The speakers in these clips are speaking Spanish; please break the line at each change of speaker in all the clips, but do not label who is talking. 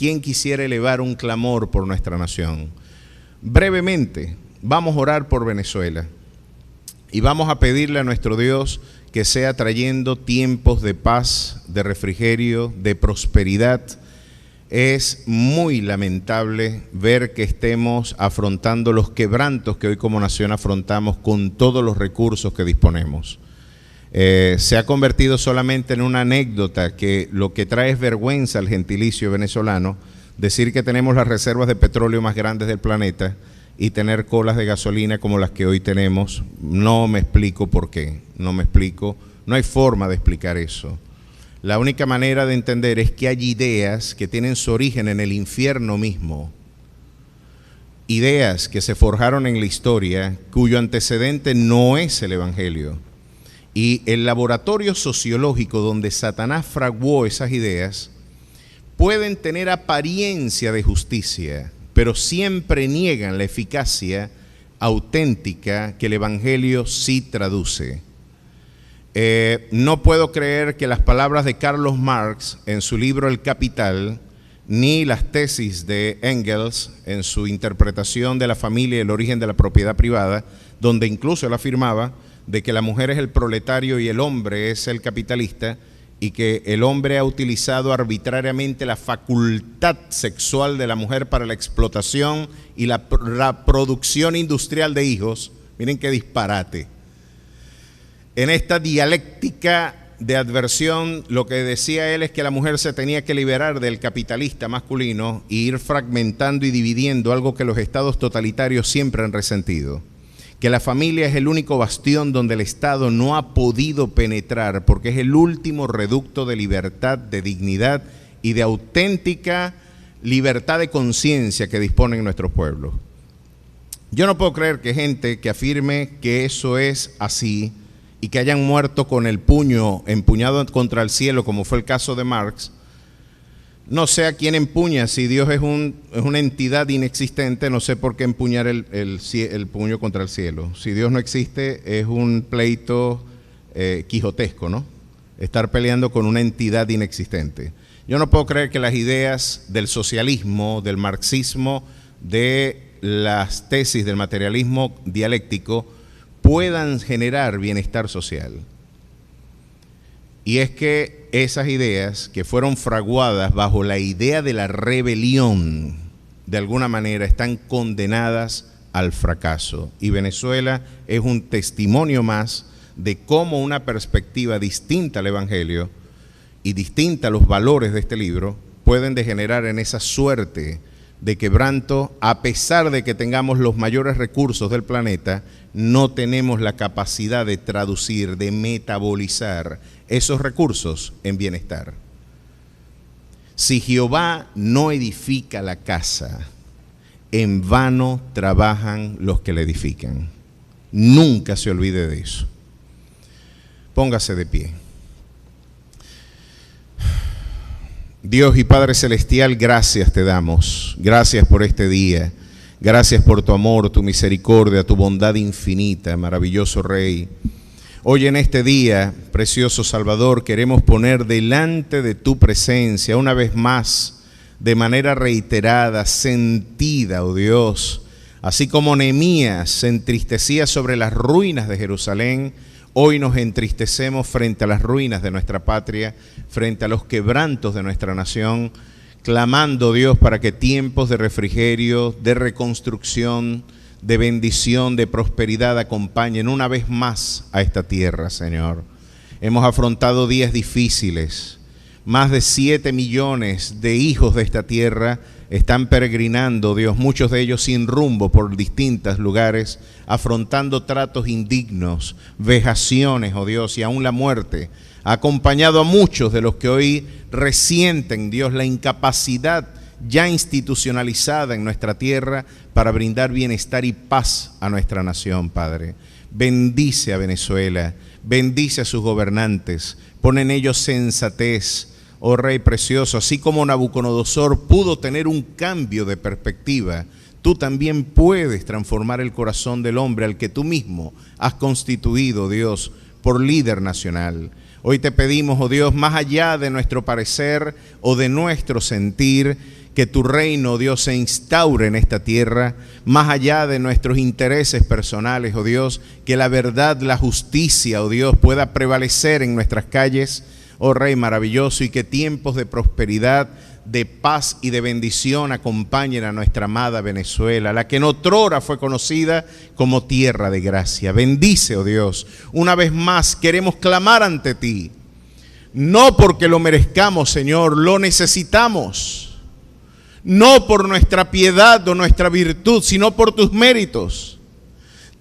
¿quién quisiera elevar un clamor por nuestra nación? Brevemente, vamos a orar por Venezuela y vamos a pedirle a nuestro Dios que sea trayendo tiempos de paz, de refrigerio, de prosperidad. Es muy lamentable ver que estemos afrontando los quebrantos que hoy como nación afrontamos con todos los recursos que disponemos. Se ha convertido solamente en una anécdota que lo que trae es vergüenza al gentilicio venezolano decir que tenemos las reservas de petróleo más grandes del planeta y tener colas de gasolina como las que hoy tenemos. No me explico por qué, no me explico, no hay forma de explicar eso. La única manera de entender es que hay ideas que tienen su origen en el infierno mismo, ideas que se forjaron en la historia cuyo antecedente no es el Evangelio. Y el laboratorio sociológico donde Satanás fraguó esas ideas pueden tener apariencia de justicia, pero siempre niegan la eficacia auténtica que el Evangelio sí traduce. No puedo creer que las palabras de Carlos Marx en su libro El Capital, ni las tesis de Engels en su interpretación de la familia y el origen de la propiedad privada, donde incluso él afirmaba de que la mujer es el proletario y el hombre es el capitalista, y que el hombre ha utilizado arbitrariamente la facultad sexual de la mujer para la explotación y la producción industrial de hijos. Miren qué disparate. En esta dialéctica de adversión, lo que decía él es que la mujer se tenía que liberar del capitalista masculino e ir fragmentando y dividiendo, algo que los estados totalitarios siempre han resentido. Que la familia es el único bastión donde el Estado no ha podido penetrar, porque es el último reducto de libertad, de dignidad y de auténtica libertad de conciencia que disponen nuestros pueblos. Yo no puedo creer que gente que afirme que eso es así y que hayan muerto con el puño empuñado contra el cielo, como fue el caso de Marx, no sé a quién empuña. Si Dios es una entidad inexistente, no sé por qué empuñar el puño contra el cielo. Si Dios no existe, es un pleito quijotesco, ¿no? Estar peleando con una entidad inexistente. Yo no puedo creer que las ideas del socialismo, del marxismo, de las tesis del materialismo dialéctico puedan generar bienestar social. Y es que esas ideas que fueron fraguadas bajo la idea de la rebelión, de alguna manera están condenadas al fracaso. Y Venezuela es un testimonio más de cómo una perspectiva distinta al Evangelio y distinta a los valores de este libro pueden degenerar en esa suerte de quebranto. A pesar de que tengamos los mayores recursos del planeta, no tenemos la capacidad de traducir, de metabolizar esos recursos en bienestar. Si Jehová no edifica la casa, en vano trabajan los que la edifican. Nunca se olvide de eso. Póngase de pie. Dios y Padre Celestial, gracias te damos. Gracias por este día. Gracias por tu amor, tu misericordia, tu bondad infinita, maravilloso Rey. Hoy en este día, precioso Salvador, queremos poner delante de tu presencia una vez más, de manera reiterada, sentida, oh Dios, así como Nehemías se entristecía sobre las ruinas de Jerusalén, hoy nos entristecemos frente a las ruinas de nuestra patria, frente a los quebrantos de nuestra nación, clamando, Dios, para que tiempos de refrigerio, de reconstrucción, de bendición, de prosperidad acompañen una vez más a esta tierra, Señor. Hemos afrontado días difíciles. Más de 7 millones de hijos de esta tierra están peregrinando, Dios, muchos de ellos sin rumbo por distintos lugares, afrontando tratos indignos, vejaciones, oh Dios, y aún la muerte. Ha acompañado a muchos de los que hoy resienten, Dios, la incapacidad ya institucionalizada en nuestra tierra para brindar bienestar y paz a nuestra nación, Padre. Bendice a Venezuela, bendice a sus gobernantes, pon en ellos sensatez, oh Rey precioso. Así como Nabucodonosor pudo tener un cambio de perspectiva, tú también puedes transformar el corazón del hombre al que tú mismo has constituido, Dios, por líder nacional. Hoy te pedimos, oh Dios, más allá de nuestro parecer o de nuestro sentir, que tu reino, oh Dios, se instaure en esta tierra, más allá de nuestros intereses personales, oh Dios, que la verdad, la justicia, oh Dios, pueda prevalecer en nuestras calles, oh Rey maravilloso, y que tiempos de prosperidad, de paz y de bendición acompañen a nuestra amada Venezuela, la que en otrora fue conocida como tierra de gracia. Bendice, oh Dios. Una vez más queremos clamar ante ti, no porque lo merezcamos, Señor, lo necesitamos, no por nuestra piedad o nuestra virtud, sino por tus méritos.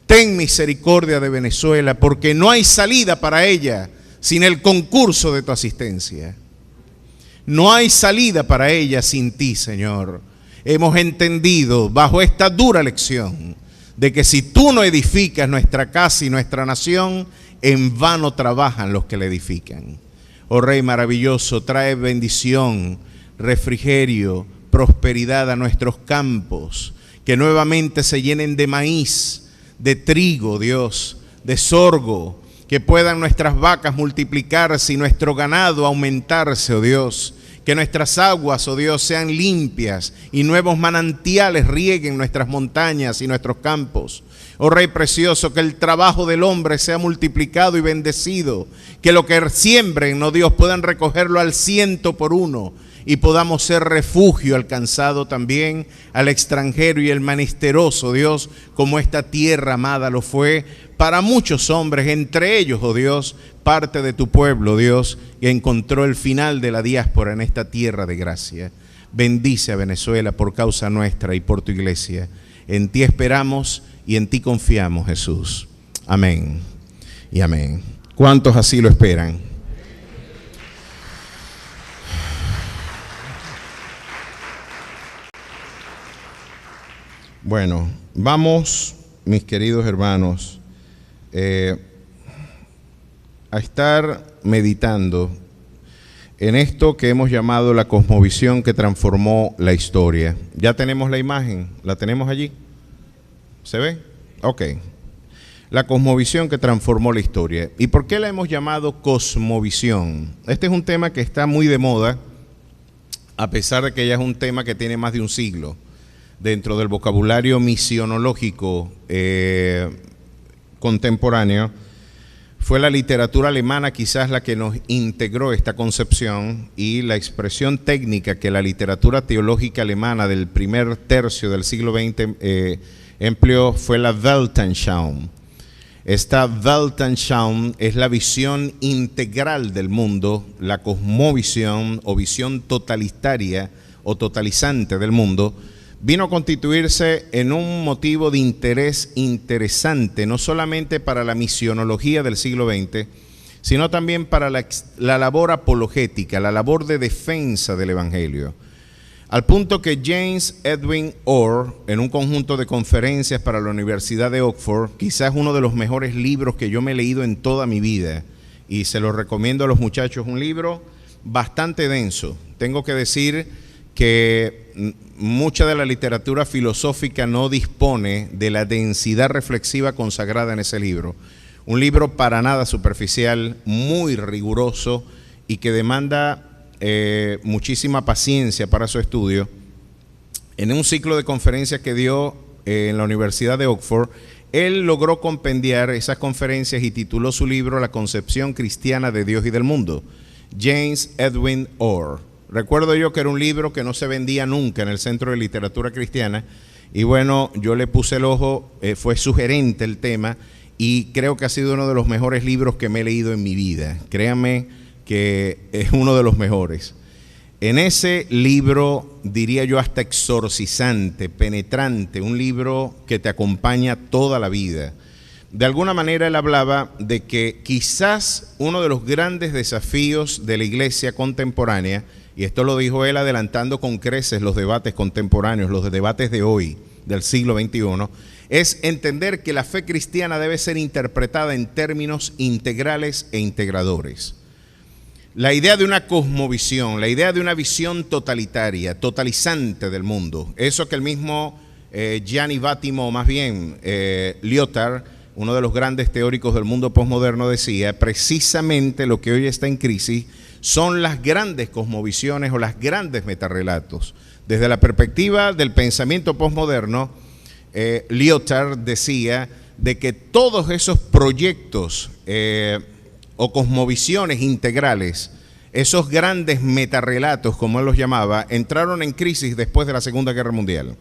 Ten misericordia de Venezuela, porque no hay salida para ella sin el concurso de tu asistencia. No hay salida para ella sin ti, Señor. Hemos entendido bajo esta dura lección de que si tú no edificas nuestra casa y nuestra nación, en vano trabajan los que la edifican. Oh Rey maravilloso, trae bendición, refrigerio, prosperidad a nuestros campos, que nuevamente se llenen de maíz, de trigo, Dios, de sorgo, que puedan nuestras vacas multiplicarse y nuestro ganado aumentarse, oh Dios. Que nuestras aguas, oh Dios, sean limpias y nuevos manantiales rieguen nuestras montañas y nuestros campos. Oh Rey precioso, que el trabajo del hombre sea multiplicado y bendecido. Que lo que siembren, oh Dios, puedan recogerlo al 100 por 1 y podamos ser refugio alcanzado también al extranjero y el menesteroso, Dios, como esta tierra amada lo fue para muchos hombres, entre ellos, oh Dios, parte de tu pueblo, Dios, que encontró el final de la diáspora en esta tierra de gracia. Bendice a Venezuela por causa nuestra y por tu iglesia. En ti esperamos y en ti confiamos, Jesús. Amén y amén. ¿Cuántos así lo esperan? Bueno, vamos, mis queridos hermanos, a estar meditando en esto que hemos llamado la cosmovisión que transformó la historia. Ya tenemos la imagen, ¿la tenemos allí? ¿Se ve? Ok. La cosmovisión que transformó la historia. ¿Y por qué la hemos llamado cosmovisión? Este es un tema que está muy de moda, a pesar de que ya es un tema que tiene más de un siglo dentro del vocabulario misionológico contemporáneo. Fue la literatura alemana quizás la que nos integró esta concepción, y la expresión técnica que la literatura teológica alemana del primer tercio del siglo XX empleó fue la Weltanschauung. Esta Weltanschauung es la visión integral del mundo, la cosmovisión o visión totalitaria o totalizante del mundo. Vino a constituirse en un motivo de interés interesante, no solamente para la misionología del siglo XX, sino también para la labor apologética, la labor de defensa del Evangelio. Al punto que James Edwin Orr, en un conjunto de conferencias para la Universidad de Oxford, quizás uno de los mejores libros que yo me he leído en toda mi vida, y se lo recomiendo a los muchachos, un libro bastante denso. Tengo que decir que mucha de la literatura filosófica no dispone de la densidad reflexiva consagrada en ese libro. Un libro para nada superficial, muy riguroso y que demanda muchísima paciencia para su estudio. En un ciclo de conferencias que dio en la Universidad de Oxford, él logró compendiar esas conferencias y tituló su libro La concepción cristiana de Dios y del mundo. James Edwin Orr. Recuerdo yo que era un libro que no se vendía nunca en el Centro de Literatura Cristiana, y bueno, yo le puse el ojo, fue sugerente el tema, y creo que ha sido uno de los mejores libros que me he leído en mi vida. Créanme que es uno de los mejores. En ese libro, diría yo hasta exorcizante, penetrante, un libro que te acompaña toda la vida. De alguna manera él hablaba de que quizás uno de los grandes desafíos de la iglesia contemporánea, y esto lo dijo él adelantando con creces los debates contemporáneos, los debates de hoy, del siglo XXI, es entender que la fe cristiana debe ser interpretada en términos integrales e integradores. La idea de una cosmovisión, la idea de una visión totalitaria, totalizante del mundo, eso que el mismo Gianni Vattimo, más bien Lyotard, uno de los grandes teóricos del mundo posmoderno, decía, precisamente lo que hoy está en crisis son las grandes cosmovisiones o las grandes metarrelatos. Desde la perspectiva del pensamiento posmoderno, Lyotard decía de que todos esos proyectos o cosmovisiones integrales, esos grandes metarrelatos, como él los llamaba, entraron en crisis después de la Segunda Guerra Mundial.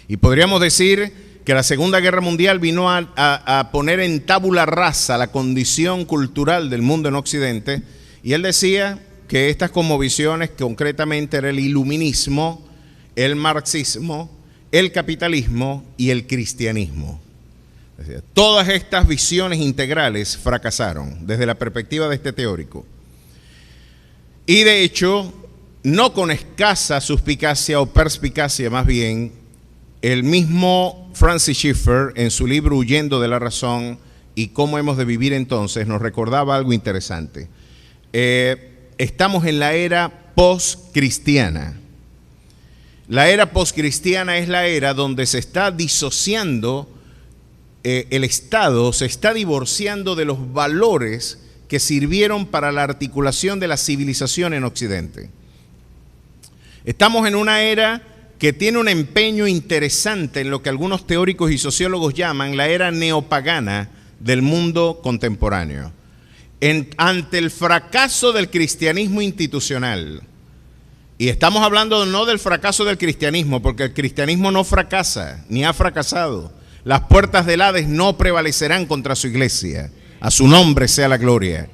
Y podríamos decir que la Segunda Guerra Mundial vino a poner en tabula rasa la condición cultural del mundo en Occidente, y él decía que estas cosmovisiones concretamente era el iluminismo, el marxismo, el capitalismo y el cristianismo. Es decir, todas estas visiones integrales fracasaron desde la perspectiva de este teórico. Y de hecho, no con escasa suspicacia o perspicacia, más bien, el mismo Francis Schaeffer, en su libro Huyendo de la razón y cómo hemos de vivir entonces, nos recordaba algo interesante. Estamos en la era post-cristiana. La era post-cristiana es la era donde se está disociando el Estado, se está divorciando de los valores que sirvieron para la articulación de la civilización en Occidente. Estamos en una era que tiene un empeño interesante en lo que algunos teóricos y sociólogos llaman la era neopagana del mundo contemporáneo. Ante el fracaso del cristianismo institucional, y estamos hablando no del fracaso del cristianismo, porque el cristianismo no fracasa, ni ha fracasado. Las puertas del Hades no prevalecerán contra su iglesia. A su nombre sea la gloria.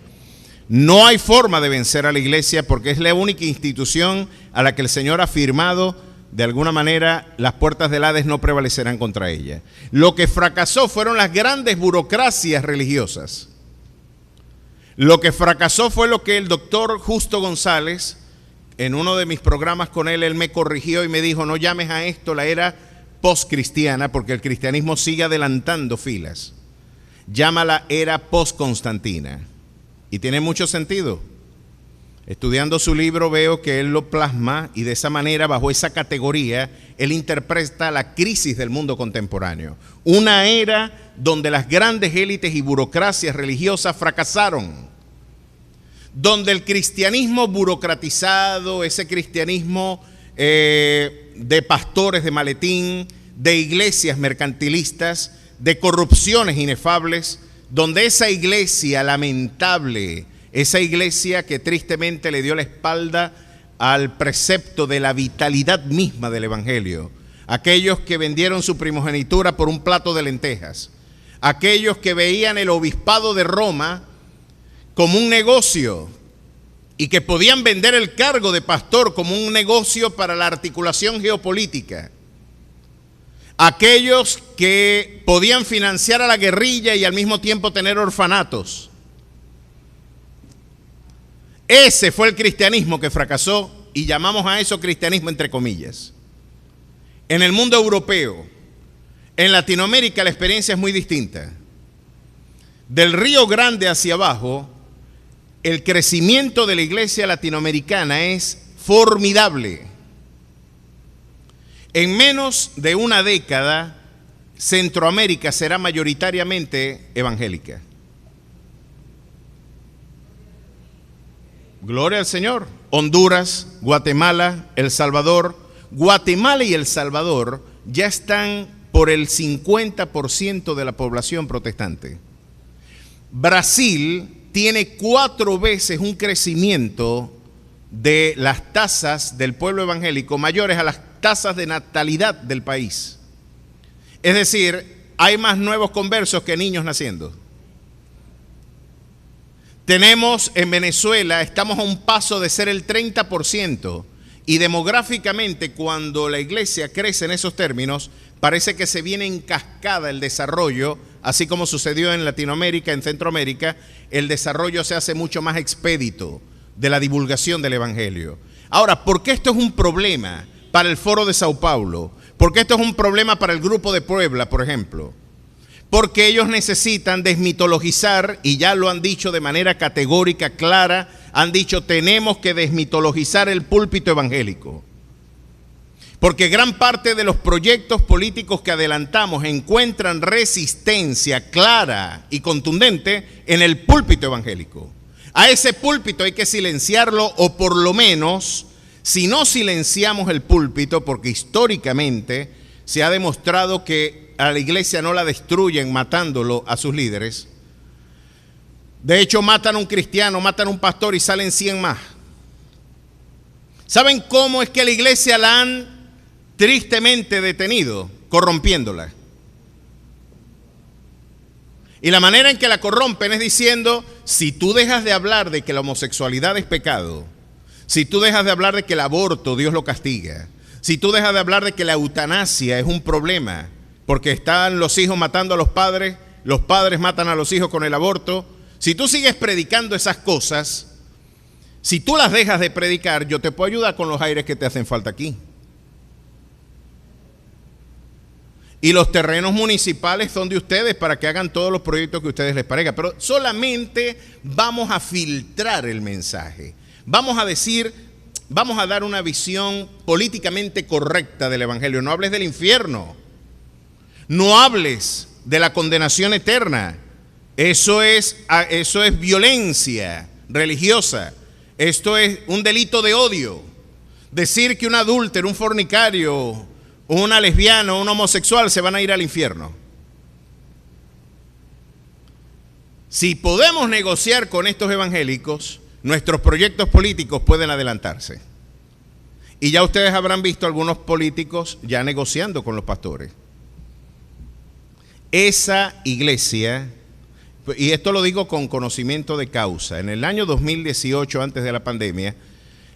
No hay forma de vencer a la iglesia porque es la única institución a la que el Señor ha afirmado, de alguna manera, las puertas del Hades no prevalecerán contra ella. Lo que fracasó fueron las grandes burocracias religiosas. Lo que fracasó fue lo que el doctor Justo González, en uno de mis programas con él me corrigió y me dijo, no llames a esto la era postcristiana porque el cristianismo sigue adelantando filas. Llámala era post-constantina. Y tiene mucho sentido. Estudiando su libro veo que él lo plasma y de esa manera, bajo esa categoría, él interpreta la crisis del mundo contemporáneo. Una era donde las grandes élites y burocracias religiosas fracasaron. Donde el cristianismo burocratizado, ese cristianismo de pastores de maletín, de iglesias mercantilistas, de corrupciones inefables, donde esa iglesia lamentable, esa iglesia que tristemente le dio la espalda al precepto de la vitalidad misma del Evangelio, aquellos que vendieron su primogenitura por un plato de lentejas, aquellos que veían el obispado de Roma como un negocio y que podían vender el cargo de pastor como un negocio para la articulación geopolítica, aquellos que podían financiar a la guerrilla y al mismo tiempo tener orfanatos. Ese fue el cristianismo que fracasó y llamamos a eso cristianismo entre comillas. En el mundo europeo, en Latinoamérica la experiencia es muy distinta. Del Río Grande hacia abajo, el crecimiento de la iglesia latinoamericana es formidable. En menos de una década, Centroamérica será mayoritariamente evangélica. Gloria al Señor. Honduras, Guatemala, El Salvador. Guatemala y El Salvador ya están por el 50% de la población protestante. Brasil tiene 4 veces un crecimiento de las tasas del pueblo evangélico mayores a las tasas de natalidad del país. Es decir, hay más nuevos conversos que niños naciendo. Tenemos en Venezuela, estamos a un paso de ser el 30%, y demográficamente cuando la iglesia crece en esos términos, parece que se viene en cascada el desarrollo, así como sucedió en Latinoamérica, en Centroamérica, el desarrollo se hace mucho más expedito de la divulgación del Evangelio. Ahora, ¿por qué esto es un problema para el Foro de Sao Paulo? ¿Por qué esto es un problema para el Grupo de Puebla, por ejemplo? Porque ellos necesitan desmitologizar, y ya lo han dicho de manera categórica, clara, han dicho tenemos que desmitologizar el púlpito evangélico. Porque gran parte de los proyectos políticos que adelantamos encuentran resistencia clara y contundente en el púlpito evangélico. A ese púlpito hay que silenciarlo, o por lo menos, si no silenciamos el púlpito, porque históricamente se ha demostrado que a la iglesia no la destruyen matándolo a sus líderes. De hecho, matan a un cristiano, matan a un pastor y salen 100 más. ¿Saben cómo es que la iglesia la han tristemente detenido? Corrompiéndola. Y la manera en que la corrompen es diciendo: si tú dejas de hablar de que la homosexualidad es pecado, si tú dejas de hablar de que el aborto Dios lo castiga, si tú dejas de hablar de que la eutanasia es un problema, porque están los hijos matando a los padres matan a los hijos con el aborto, si tú sigues predicando esas cosas, si tú las dejas de predicar, yo te puedo ayudar con los aires que te hacen falta aquí. Y los terrenos municipales son de ustedes para que hagan todos los proyectos que a ustedes les parezca. Pero solamente vamos a filtrar el mensaje. Vamos a dar una visión políticamente correcta del evangelio. No hables del infierno. No hables de la condenación eterna. Eso es violencia religiosa. Esto es un delito de odio. Decir que un adúltero, un fornicario, una lesbiana, un homosexual se van a ir al infierno. Si podemos negociar con estos evangélicos, nuestros proyectos políticos pueden adelantarse. Y ya ustedes habrán visto algunos políticos ya negociando con los pastores. Esa iglesia, y esto lo digo con conocimiento de causa, en el año 2018, antes de la pandemia,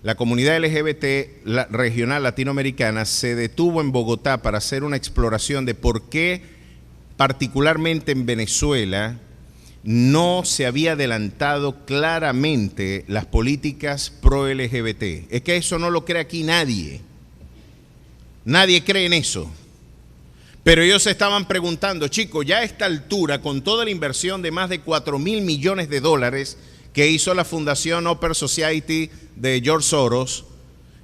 la comunidad LGBT regional latinoamericana se detuvo en Bogotá para hacer una exploración de por qué, particularmente en Venezuela, no se había adelantado claramente las políticas pro-LGBT. Es que eso no lo cree aquí nadie. Nadie cree en eso. Pero ellos se estaban preguntando: chicos, ya a esta altura, con toda la inversión de más de 4.000 millones de dólares que hizo la Fundación Open Society de George Soros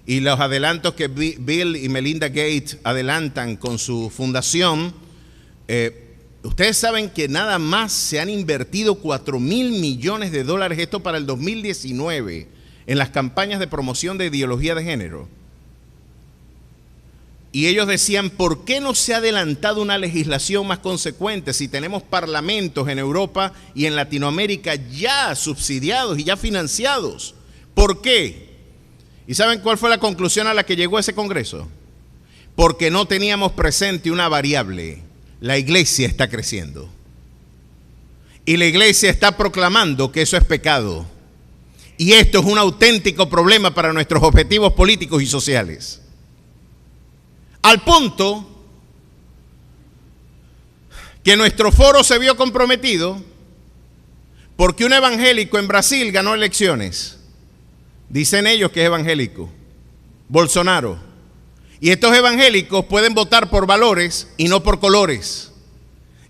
y los adelantos que Bill y Melinda Gates adelantan con su fundación, ustedes saben que nada más se han invertido 4.000 millones de dólares, esto para el 2019, en las campañas de promoción de ideología de género. Y ellos decían: ¿por qué no se ha adelantado una legislación más consecuente si tenemos parlamentos en Europa y en Latinoamérica ya subsidiados y ya financiados? ¿Por qué? ¿Y saben cuál fue la conclusión a la que llegó ese Congreso? Porque no teníamos presente una variable: la iglesia está creciendo. Y la iglesia está proclamando que eso es pecado. Y esto es un auténtico problema para nuestros objetivos políticos y sociales. Al punto que nuestro foro se vio comprometido porque un evangélico en Brasil ganó elecciones. Dicen ellos que es evangélico, Bolsonaro. Y estos evangélicos pueden votar por valores y no por colores.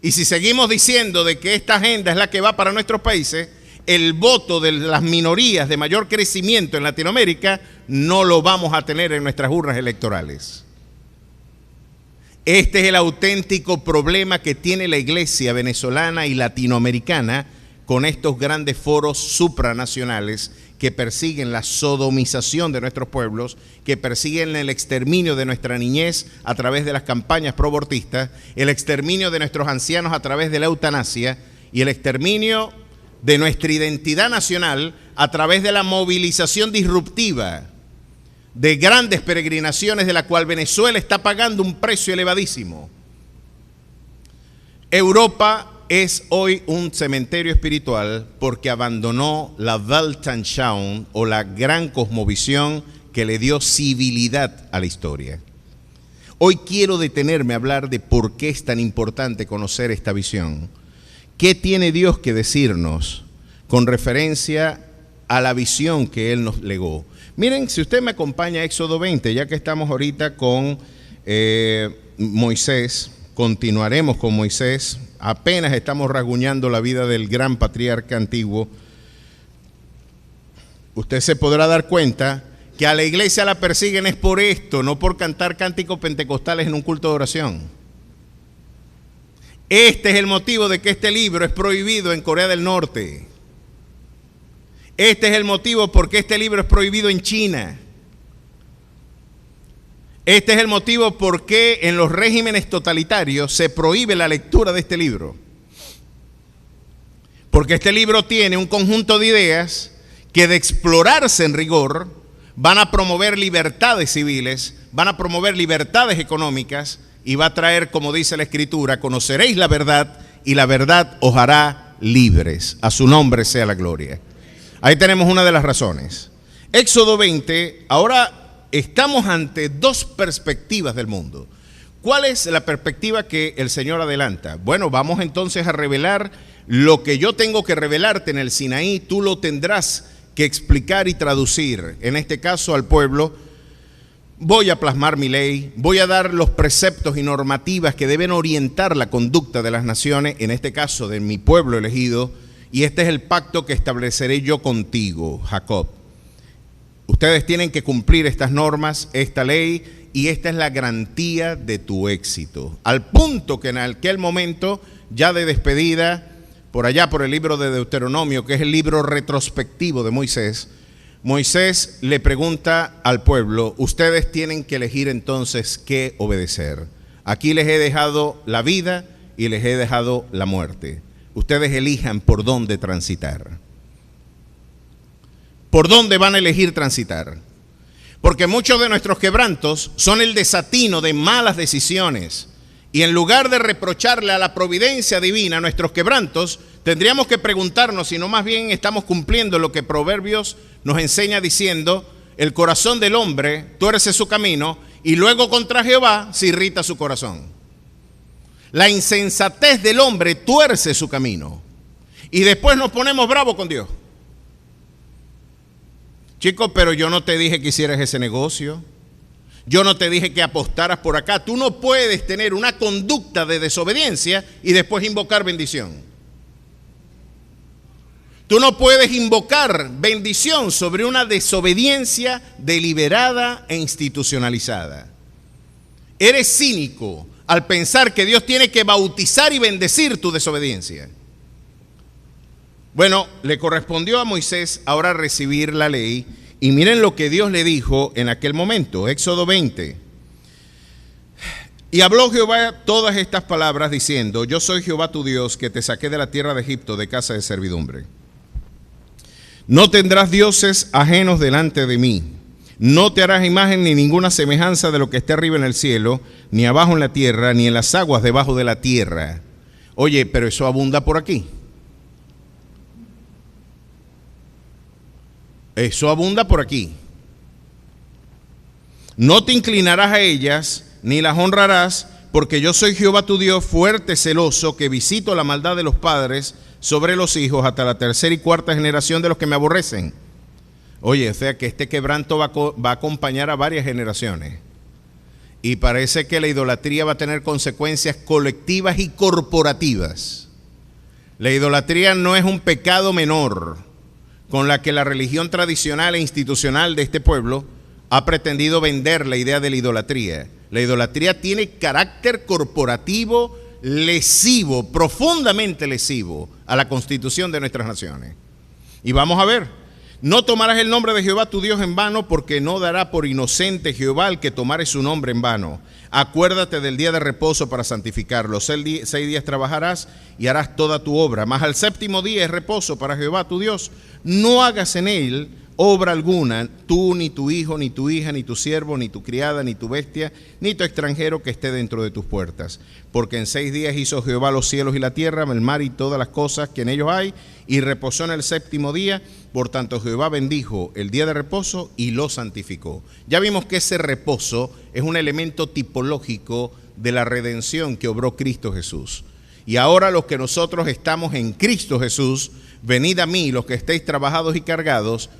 Y si seguimos diciendo de que esta agenda es la que va para nuestros países, el voto de las minorías de mayor crecimiento en Latinoamérica no lo vamos a tener en nuestras urnas electorales. Este es el auténtico problema que tiene la iglesia venezolana y latinoamericana con estos grandes foros supranacionales que persiguen la sodomización de nuestros pueblos, que persiguen el exterminio de nuestra niñez a través de las campañas proabortistas, el exterminio de nuestros ancianos a través de la eutanasia y el exterminio de nuestra identidad nacional a través de la movilización disruptiva de grandes peregrinaciones de la cual Venezuela está pagando un precio elevadísimo. Europa es hoy un cementerio espiritual porque abandonó la Weltanschauung o la gran cosmovisión que le dio civilidad a la historia. Hoy quiero detenerme a hablar de por qué es tan importante conocer esta visión. ¿Qué tiene Dios que decirnos con referencia a la visión que Él nos legó? Miren, si usted me acompaña a Éxodo 20, ya que estamos ahorita con Moisés, continuaremos con Moisés, apenas estamos rasguñando la vida del gran patriarca antiguo. Usted se podrá dar cuenta que a la iglesia la persiguen es por esto, no por cantar cánticos pentecostales en un culto de oración. Este es el motivo de que este libro es prohibido en Corea del Norte. Este es el motivo por qué este libro es prohibido en China. Este es el motivo por qué en los regímenes totalitarios se prohíbe la lectura de este libro. Porque este libro tiene un conjunto de ideas que, de explorarse en rigor, van a promover libertades civiles, van a promover libertades económicas y va a traer, como dice la Escritura, conoceréis la verdad y la verdad os hará libres. A su nombre sea la gloria. Ahí tenemos una de las razones. Éxodo 20, ahora estamos ante dos perspectivas del mundo. ¿Cuál es la perspectiva que el Señor adelanta? Bueno, vamos entonces a revelar lo que yo tengo que revelarte en el Sinaí, tú lo tendrás que explicar y traducir. En este caso al pueblo, voy a plasmar mi ley, voy a dar los preceptos y normativas que deben orientar la conducta de las naciones, en este caso de mi pueblo elegido, y este es el pacto que estableceré yo contigo, Jacob. Ustedes tienen que cumplir estas normas, esta ley, y esta es la garantía de tu éxito. Al punto que en aquel momento, ya de despedida, por allá por el libro de Deuteronomio, que es el libro retrospectivo de Moisés, Moisés le pregunta al pueblo, ustedes tienen que elegir entonces qué obedecer. Aquí les he dejado la vida y les he dejado la muerte. Ustedes elijan por dónde transitar. ¿Por dónde van a elegir transitar? Porque muchos de nuestros quebrantos son el desatino de malas decisiones. Y en lugar de reprocharle a la providencia divina nuestros quebrantos, tendríamos que preguntarnos si no más bien estamos cumpliendo lo que Proverbios nos enseña diciendo, el corazón del hombre tuerce su camino y luego contra Jehová se irrita su corazón. La insensatez del hombre tuerce su camino y después nos ponemos bravos con Dios. Chicos, pero yo no te dije que hicieras ese negocio. Yo no te dije que apostaras por acá. Tú no puedes tener una conducta de desobediencia y después invocar bendición. Tú no puedes invocar bendición sobre una desobediencia deliberada e institucionalizada. Eres cínico al pensar que Dios tiene que bautizar y bendecir tu desobediencia. Bueno, le correspondió a Moisés ahora recibir la ley. Y miren lo que Dios le dijo en aquel momento, Éxodo 20. Y habló Jehová todas estas palabras diciendo, yo soy Jehová tu Dios que te saqué de la tierra de Egipto de casa de servidumbre. No tendrás dioses ajenos delante de mí. No te harás imagen ni ninguna semejanza de lo que esté arriba en el cielo, ni abajo en la tierra, ni en las aguas debajo de la tierra. Oye, pero eso abunda por aquí. Eso abunda por aquí. No te inclinarás a ellas, ni las honrarás, porque yo soy Jehová tu Dios, fuerte, celoso, que visito la maldad de los padres sobre los hijos hasta la tercera y cuarta generación de los que me aborrecen. Oye, o sea que este quebranto va a acompañar a varias generaciones. Y parece que la idolatría va a tener consecuencias colectivas y corporativas. La idolatría no es un pecado menor con la que la religión tradicional e institucional de este pueblo ha pretendido vender la idea de la idolatría. La idolatría tiene carácter corporativo, lesivo, profundamente lesivo a la constitución de nuestras naciones. Y vamos a ver, no tomarás el nombre de Jehová tu Dios en vano, porque no dará por inocente Jehová al que tomare su nombre en vano. Acuérdate del día de reposo para santificarlo. 6 días trabajarás y harás toda tu obra, mas al séptimo día es reposo para Jehová tu Dios. No hagas en él obra alguna, tú, ni tu hijo, ni tu hija, ni tu siervo, ni tu criada, ni tu bestia, ni tu extranjero que esté dentro de tus puertas. Porque en 6 días hizo Jehová los cielos y la tierra, el mar y todas las cosas que en ellos hay, y reposó en el séptimo día. Por tanto, Jehová bendijo el día de reposo y lo santificó. Ya vimos que ese reposo es un elemento tipológico de la redención que obró Cristo Jesús. Y ahora los que nosotros estamos en Cristo Jesús, venid a mí los que estéis trabajados y cargados,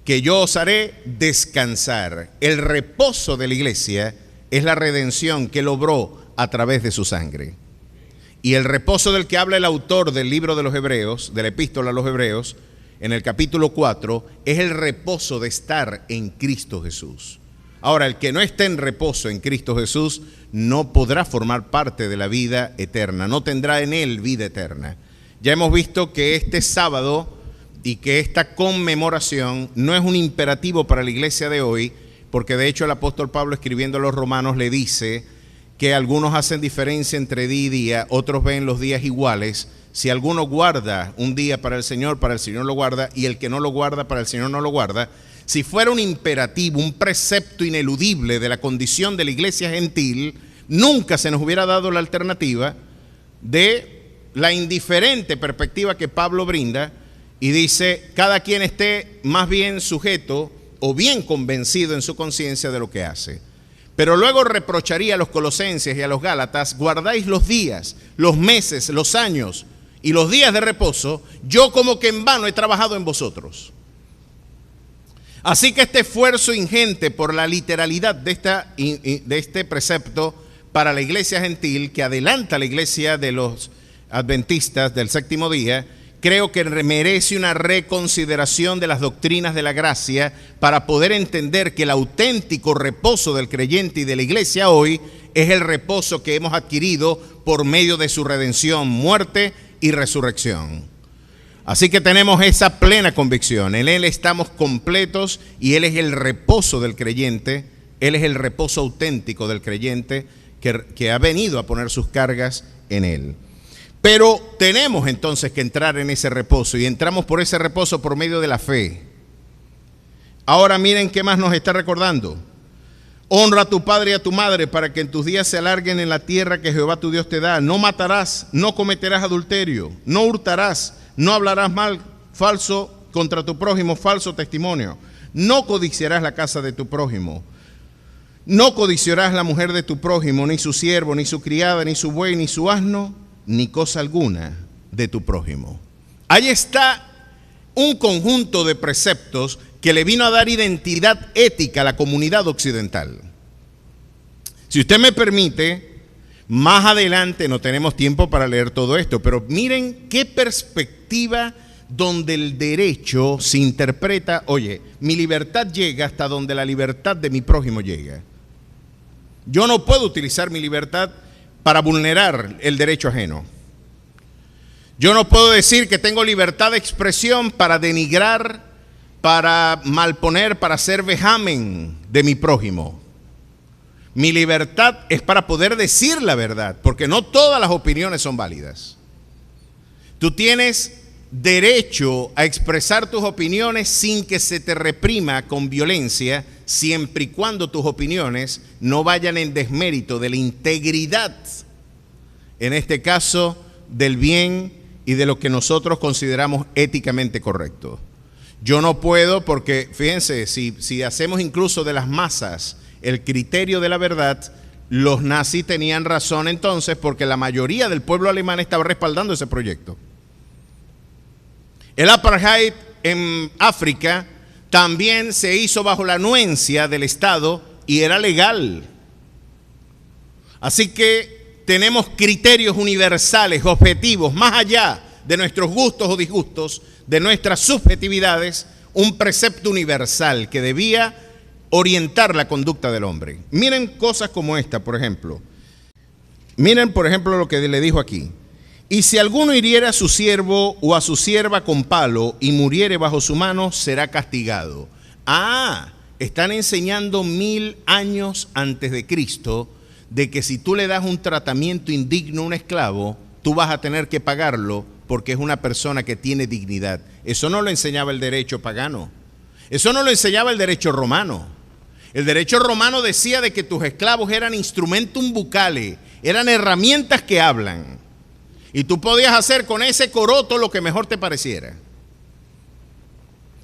que yo os haré descansar. El reposo de la iglesia es la redención que logró a través de su sangre. Y el reposo del que habla el autor del libro de los Hebreos, de la epístola a los Hebreos, en el capítulo 4, es el reposo de estar en Cristo Jesús. Ahora, el que no esté en reposo en Cristo Jesús no podrá formar parte de la vida eterna, no tendrá en él vida eterna. Ya hemos visto que este sábado y que esta conmemoración no es un imperativo para la iglesia de hoy, porque de hecho el apóstol Pablo, escribiendo a los romanos, le dice que algunos hacen diferencia entre día y día, otros ven los días iguales. Si alguno guarda un día para el Señor lo guarda, y el que no lo guarda, para el Señor no lo guarda. Si fuera un imperativo, un precepto ineludible de la condición de la iglesia gentil, nunca se nos hubiera dado la alternativa de la indiferente perspectiva que Pablo brinda y dice, cada quien esté más bien sujeto o bien convencido en su conciencia de lo que hace. Pero luego reprocharía a los colosenses y a los gálatas, guardáis los días, los meses, los años y los días de reposo, yo como que en vano he trabajado en vosotros. Así que este esfuerzo ingente por la literalidad de este precepto para la iglesia gentil, que adelanta a la iglesia de los adventistas del séptimo día, creo que merece una reconsideración de las doctrinas de la gracia para poder entender que el auténtico reposo del creyente y de la iglesia hoy es el reposo que hemos adquirido por medio de su redención, muerte y resurrección. Así que tenemos esa plena convicción. En Él estamos completos y Él es el reposo del creyente. Él es el reposo auténtico del creyente que ha venido a poner sus cargas en Él. Pero tenemos entonces que entrar en ese reposo y entramos por ese reposo por medio de la fe. Ahora miren qué más nos está recordando. Honra a tu padre y a tu madre para que en tus días se alarguen en la tierra que Jehová tu Dios te da. No matarás, no cometerás adulterio, no hurtarás, no hablarás mal falso contra tu prójimo, falso testimonio. No codiciarás la casa de tu prójimo. No codiciarás la mujer de tu prójimo, ni su siervo, ni su criada, ni su buey, ni su asno, ni cosa alguna de tu prójimo. Ahí está un conjunto de preceptos que le vino a dar identidad ética a la comunidad occidental. Si usted me permite, más adelante, no tenemos tiempo para leer todo esto, pero miren qué perspectiva donde el derecho se interpreta, oye, mi libertad llega hasta donde la libertad de mi prójimo llega. Yo no puedo utilizar mi libertad para vulnerar el derecho ajeno. Yo no puedo decir que tengo libertad de expresión para denigrar, para malponer, para hacer vejamen de mi prójimo. Mi libertad es para poder decir la verdad, porque no todas las opiniones son válidas. Tú tienes derecho a expresar tus opiniones sin que se te reprima con violencia, siempre y cuando tus opiniones no vayan en desmérito de la integridad, en este caso, del bien y de lo que nosotros consideramos éticamente correcto. Yo no puedo, porque fíjense, si hacemos incluso de las masas el criterio de la verdad, los nazis tenían razón entonces, porque la mayoría del pueblo alemán estaba respaldando ese proyecto. El apartheid en África también se hizo bajo la anuencia del Estado y era legal. Así que tenemos criterios universales, objetivos, más allá de nuestros gustos o disgustos, de nuestras subjetividades, un precepto universal que debía orientar la conducta del hombre. Miren cosas como esta, por ejemplo. Miren, por ejemplo, lo que le dijo aquí. Y si alguno hiriera a su siervo o a su sierva con palo y muriere bajo su mano, será castigado. Están enseñando 1000 años antes de Cristo de que si tú le das un tratamiento indigno a un esclavo, tú vas a tener que pagarlo porque es una persona que tiene dignidad. Eso no lo enseñaba el derecho pagano. Eso no lo enseñaba el derecho romano. El derecho romano decía de que tus esclavos eran instrumentum bucale, eran herramientas que hablan. Y tú podías hacer con ese coroto lo que mejor te pareciera.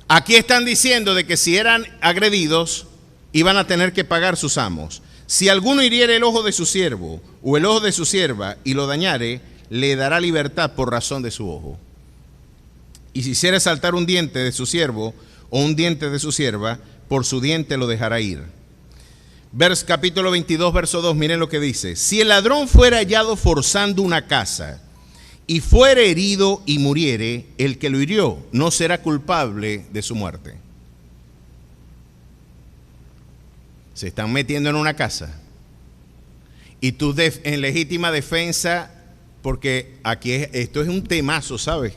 Aquí están diciendo de que si eran agredidos, iban a tener que pagar sus amos. Si alguno hiriere el ojo de su siervo o el ojo de su sierva y lo dañare, le dará libertad por razón de su ojo. Y si hiciere saltar un diente de su siervo o un diente de su sierva, por su diente lo dejará ir. Capítulo 22, verso 2, miren lo que dice. Si el ladrón fuera hallado forzando una casa y fuere herido y muriere, el que lo hirió no será culpable de su muerte. Se están metiendo en una casa y tú en legítima defensa, porque aquí esto es un temazo, ¿sabe?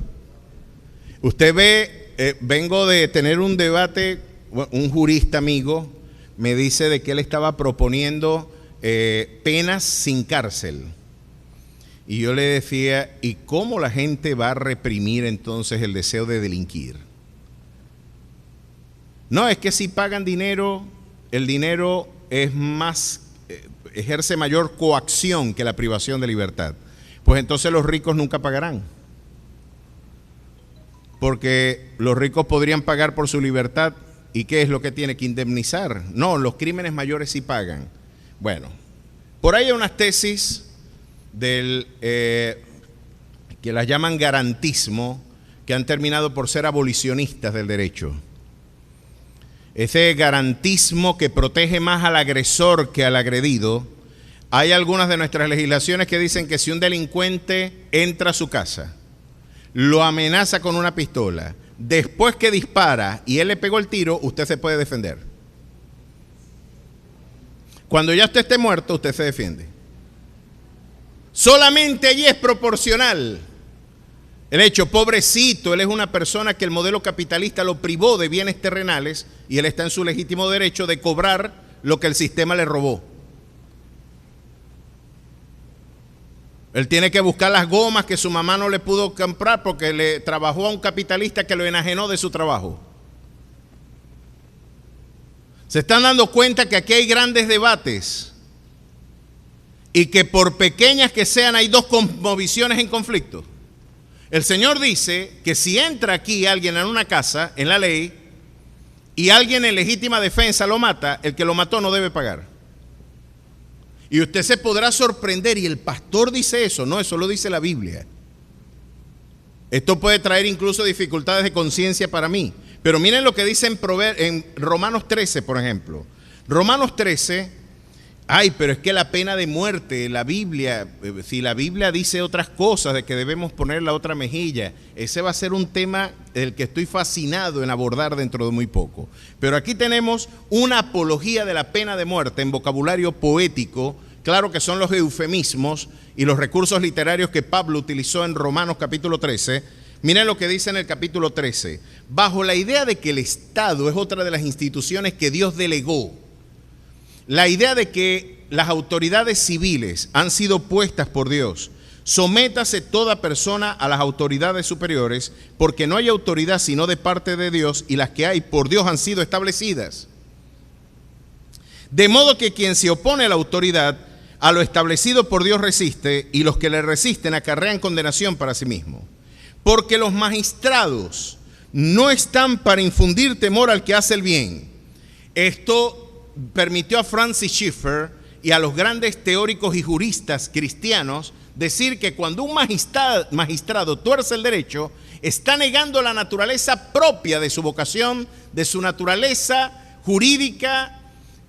Usted ve, vengo de tener un debate, un jurista amigo me dice de que él estaba proponiendo penas sin cárcel. Y yo le decía, ¿y cómo la gente va a reprimir entonces el deseo de delinquir? No, es que si pagan dinero, el dinero es más, ejerce mayor coacción que la privación de libertad. Pues entonces los ricos nunca pagarán. Porque los ricos podrían pagar por su libertad. ¿Y qué es lo que tiene que indemnizar? No, los crímenes mayores sí pagan. Bueno, por ahí hay unas tesis del que las llaman garantismo, que han terminado por ser abolicionistas del derecho. Ese garantismo que protege más al agresor que al agredido. Hay algunas de nuestras legislaciones que dicen que si un delincuente entra a su casa, lo amenaza con una pistola, después que dispara y él le pegó el tiro, usted se puede defender. Cuando ya usted esté muerto, usted se defiende. Solamente allí es proporcional. El hecho, pobrecito, él es una persona que el modelo capitalista lo privó de bienes terrenales y él está en su legítimo derecho de cobrar lo que el sistema le robó. Él tiene que buscar las gomas que su mamá no le pudo comprar porque le trabajó a un capitalista que lo enajenó de su trabajo. Se están dando cuenta que aquí hay grandes debates y que por pequeñas que sean hay dos cosmovisiones en conflicto. El Señor dice que si entra aquí alguien en una casa, en la ley, y alguien en legítima defensa lo mata, el que lo mató no debe pagar. Y usted se podrá sorprender, y el pastor dice eso, no, eso lo dice la Biblia. Esto puede traer incluso dificultades de conciencia para mí. Pero miren lo que dice en Romanos 13, por ejemplo. Romanos 13, pero es que la pena de muerte, la Biblia, si la Biblia dice otras cosas, de que debemos poner la otra mejilla, ese va a ser un tema del que estoy fascinado en abordar dentro de muy poco. Pero aquí tenemos una apología de la pena de muerte en vocabulario poético. Claro que son los eufemismos y los recursos literarios que Pablo utilizó en Romanos capítulo 13. Miren lo que dice en el capítulo 13. Bajo la idea de que el Estado es otra de las instituciones que Dios delegó, la idea de que las autoridades civiles han sido puestas por Dios, sométase toda persona a las autoridades superiores, porque no hay autoridad sino de parte de Dios, y las que hay por Dios han sido establecidas. De modo que quien se opone a la autoridad, a lo establecido por Dios resiste, y los que le resisten acarrean condenación para sí mismo. Porque los magistrados no están para infundir temor al que hace el bien. Esto permitió a Francis Schaeffer y a los grandes teóricos y juristas cristianos decir que cuando un magistrado tuerce el derecho, está negando la naturaleza propia de su vocación, de su naturaleza jurídica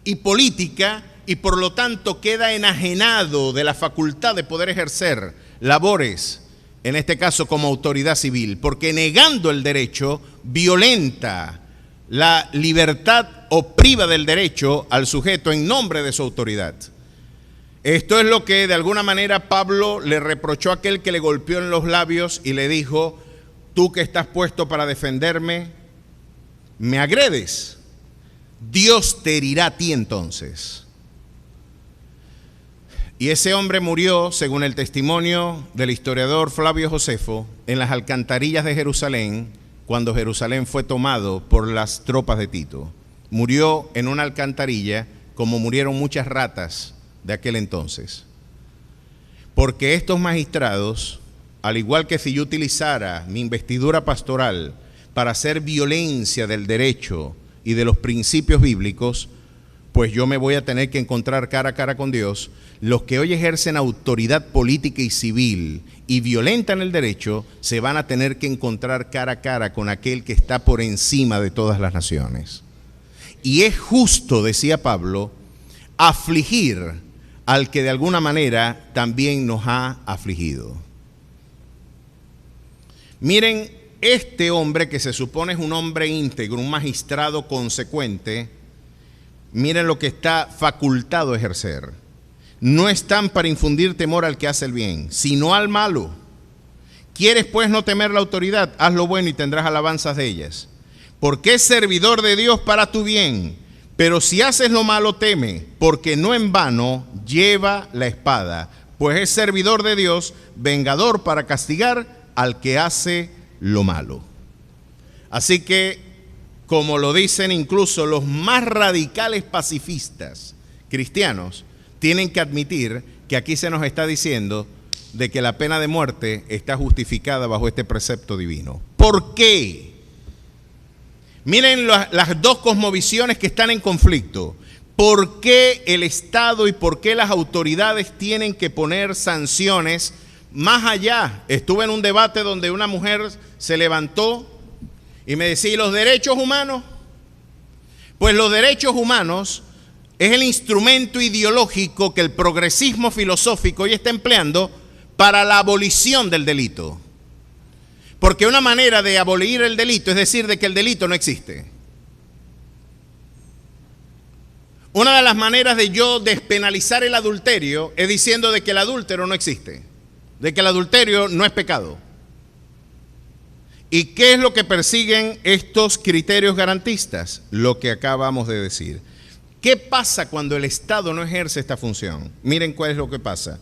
y política, y por lo tanto queda enajenado de la facultad de poder ejercer labores, en este caso como autoridad civil, porque negando el derecho violenta la libertad o priva del derecho al sujeto en nombre de su autoridad. Esto es lo que de alguna manera Pablo le reprochó a aquel que le golpeó en los labios y le dijo: tú que estás puesto para defenderme, me agredes, Dios te herirá a ti entonces. Y ese hombre murió, según el testimonio del historiador Flavio Josefo, en las alcantarillas de Jerusalén, cuando Jerusalén fue tomado por las tropas de Tito. Murió en una alcantarilla como murieron muchas ratas de aquel entonces. Porque estos magistrados, al igual que si yo utilizara mi investidura pastoral para hacer violencia del derecho y de los principios bíblicos, pues yo me voy a tener que encontrar cara a cara con Dios. Los que hoy ejercen autoridad política y civil y violentan el derecho, se van a tener que encontrar cara a cara con aquel que está por encima de todas las naciones. Y es justo, decía Pablo, afligir al que de alguna manera también nos ha afligido. Miren, este hombre que se supone es un hombre íntegro, un magistrado consecuente, miren lo que está facultado a ejercer. No están para infundir temor al que hace el bien, sino al malo. ¿Quieres pues no temer la autoridad? Haz lo bueno y tendrás alabanzas de ellas. Porque es servidor de Dios para tu bien. Pero si haces lo malo, teme, porque no en vano lleva la espada, pues es servidor de Dios, vengador para castigar al que hace lo malo. Así que, como lo dicen incluso los más radicales pacifistas cristianos, tienen que admitir que aquí se nos está diciendo de que la pena de muerte está justificada bajo este precepto divino. ¿Por qué? Miren las dos cosmovisiones que están en conflicto. ¿Por qué el Estado y por qué las autoridades tienen que poner sanciones más allá? Estuve en un debate donde una mujer se levantó y me decía, ¿y los derechos humanos? Pues los derechos humanos es el instrumento ideológico que el progresismo filosófico hoy está empleando para la abolición del delito. Porque una manera de abolir el delito es decir de que el delito no existe. Una de las maneras de yo despenalizar el adulterio es diciendo de que el adúltero no existe, de que el adulterio no es pecado. ¿Y qué es lo que persiguen estos criterios garantistas? Lo que acabamos de decir. ¿Qué pasa cuando el Estado no ejerce esta función? Miren cuál es lo que pasa.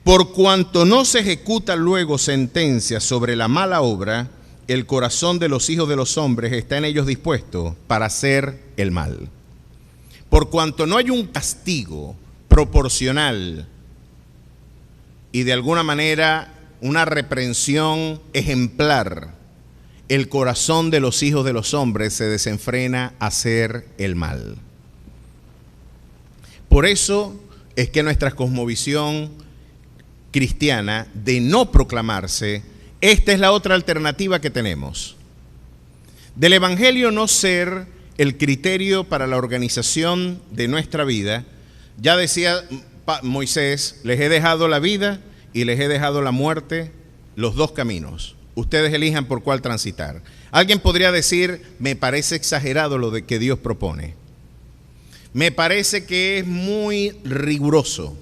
Por cuanto no se ejecuta luego sentencia sobre la mala obra, el corazón de los hijos de los hombres está en ellos dispuesto para hacer el mal. Por cuanto no hay un castigo proporcional y de alguna manera una reprensión ejemplar, el corazón de los hijos de los hombres se desenfrena a hacer el mal. Por eso es que nuestra cosmovisión cristiana de no proclamarse, esta es la otra alternativa que tenemos. Del Evangelio no ser el criterio para la organización de nuestra vida, ya decía Moisés, les he dejado la vida y les he dejado la muerte, los dos caminos. Ustedes elijan por cuál transitar. Alguien podría decir, me parece exagerado lo de que Dios propone. Me parece que es muy riguroso.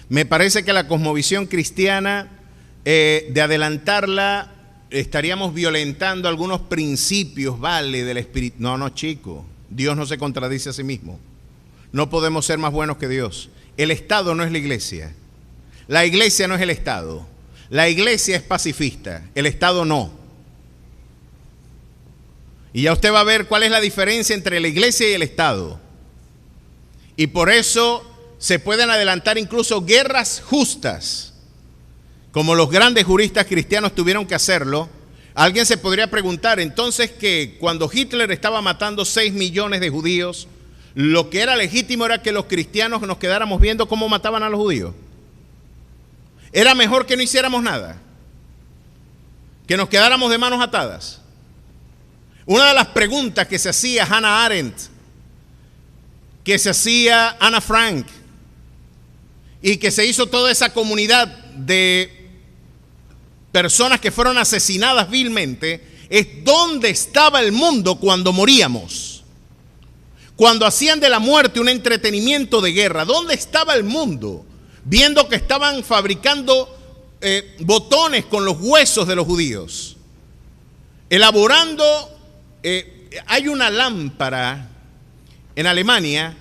Me parece que la cosmovisión cristiana, de adelantarla, estaríamos violentando algunos principios, vale, del espíritu. No, chico, Dios no se contradice a sí mismo. No podemos ser más buenos que Dios. El Estado no es la iglesia. La iglesia no es el Estado. La iglesia es pacifista, el Estado no. Y ya usted va a ver cuál es la diferencia entre la iglesia y el Estado. Y por eso se pueden adelantar incluso guerras justas, como los grandes juristas cristianos tuvieron que hacerlo. Alguien se podría preguntar, entonces, que cuando Hitler estaba matando 6 millones de judíos, lo que era legítimo era que los cristianos nos quedáramos viendo cómo mataban a los judíos. Era mejor que no hiciéramos nada, que nos quedáramos de manos atadas. Una de las preguntas que se hacía Hannah Arendt, que se hacía Ana Frank, y que se hizo toda esa comunidad de personas que fueron asesinadas vilmente, es dónde estaba el mundo cuando moríamos. Cuando hacían de la muerte un entretenimiento de guerra, ¿dónde estaba el mundo? Viendo que estaban fabricando botones con los huesos de los judíos. Elaborando, hay una lámpara en Alemania,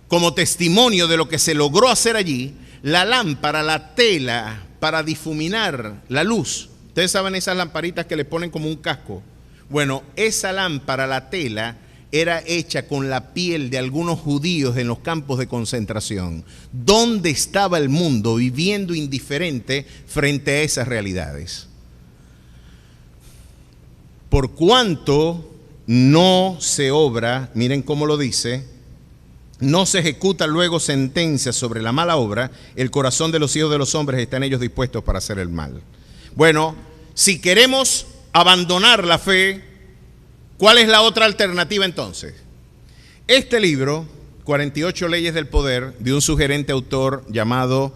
como testimonio de lo que se logró hacer allí, la lámpara, la tela para difuminar la luz. Ustedes saben esas lamparitas que le ponen como un casco. Bueno, esa lámpara, la tela, era hecha con la piel de algunos judíos en los campos de concentración. ¿Dónde estaba el mundo viviendo indiferente frente a esas realidades? Por cuanto no se obra, miren cómo lo dice, no se ejecuta luego sentencia sobre la mala obra, el corazón de los hijos de los hombres está en ellos dispuestos para hacer el mal. Bueno, si queremos abandonar la fe, ¿cuál es la otra alternativa entonces? Este libro, 48 leyes del poder, de un sugerente autor llamado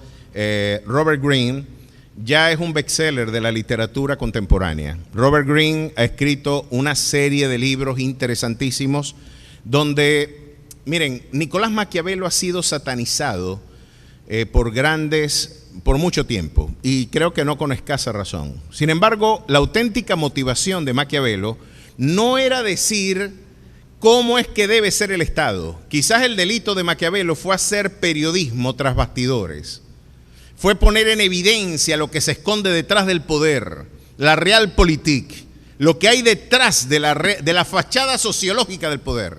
Robert Greene, ya es un bestseller de la literatura contemporánea. Robert Greene ha escrito una serie de libros interesantísimos donde, miren, Nicolás Maquiavelo ha sido satanizado por mucho tiempo, y creo que no con escasa razón. Sin embargo, la auténtica motivación de Maquiavelo no era decir cómo es que debe ser el Estado. Quizás el delito de Maquiavelo fue hacer periodismo tras bastidores. Fue poner en evidencia lo que se esconde detrás del poder, la realpolitik, lo que hay detrás de la fachada sociológica del poder.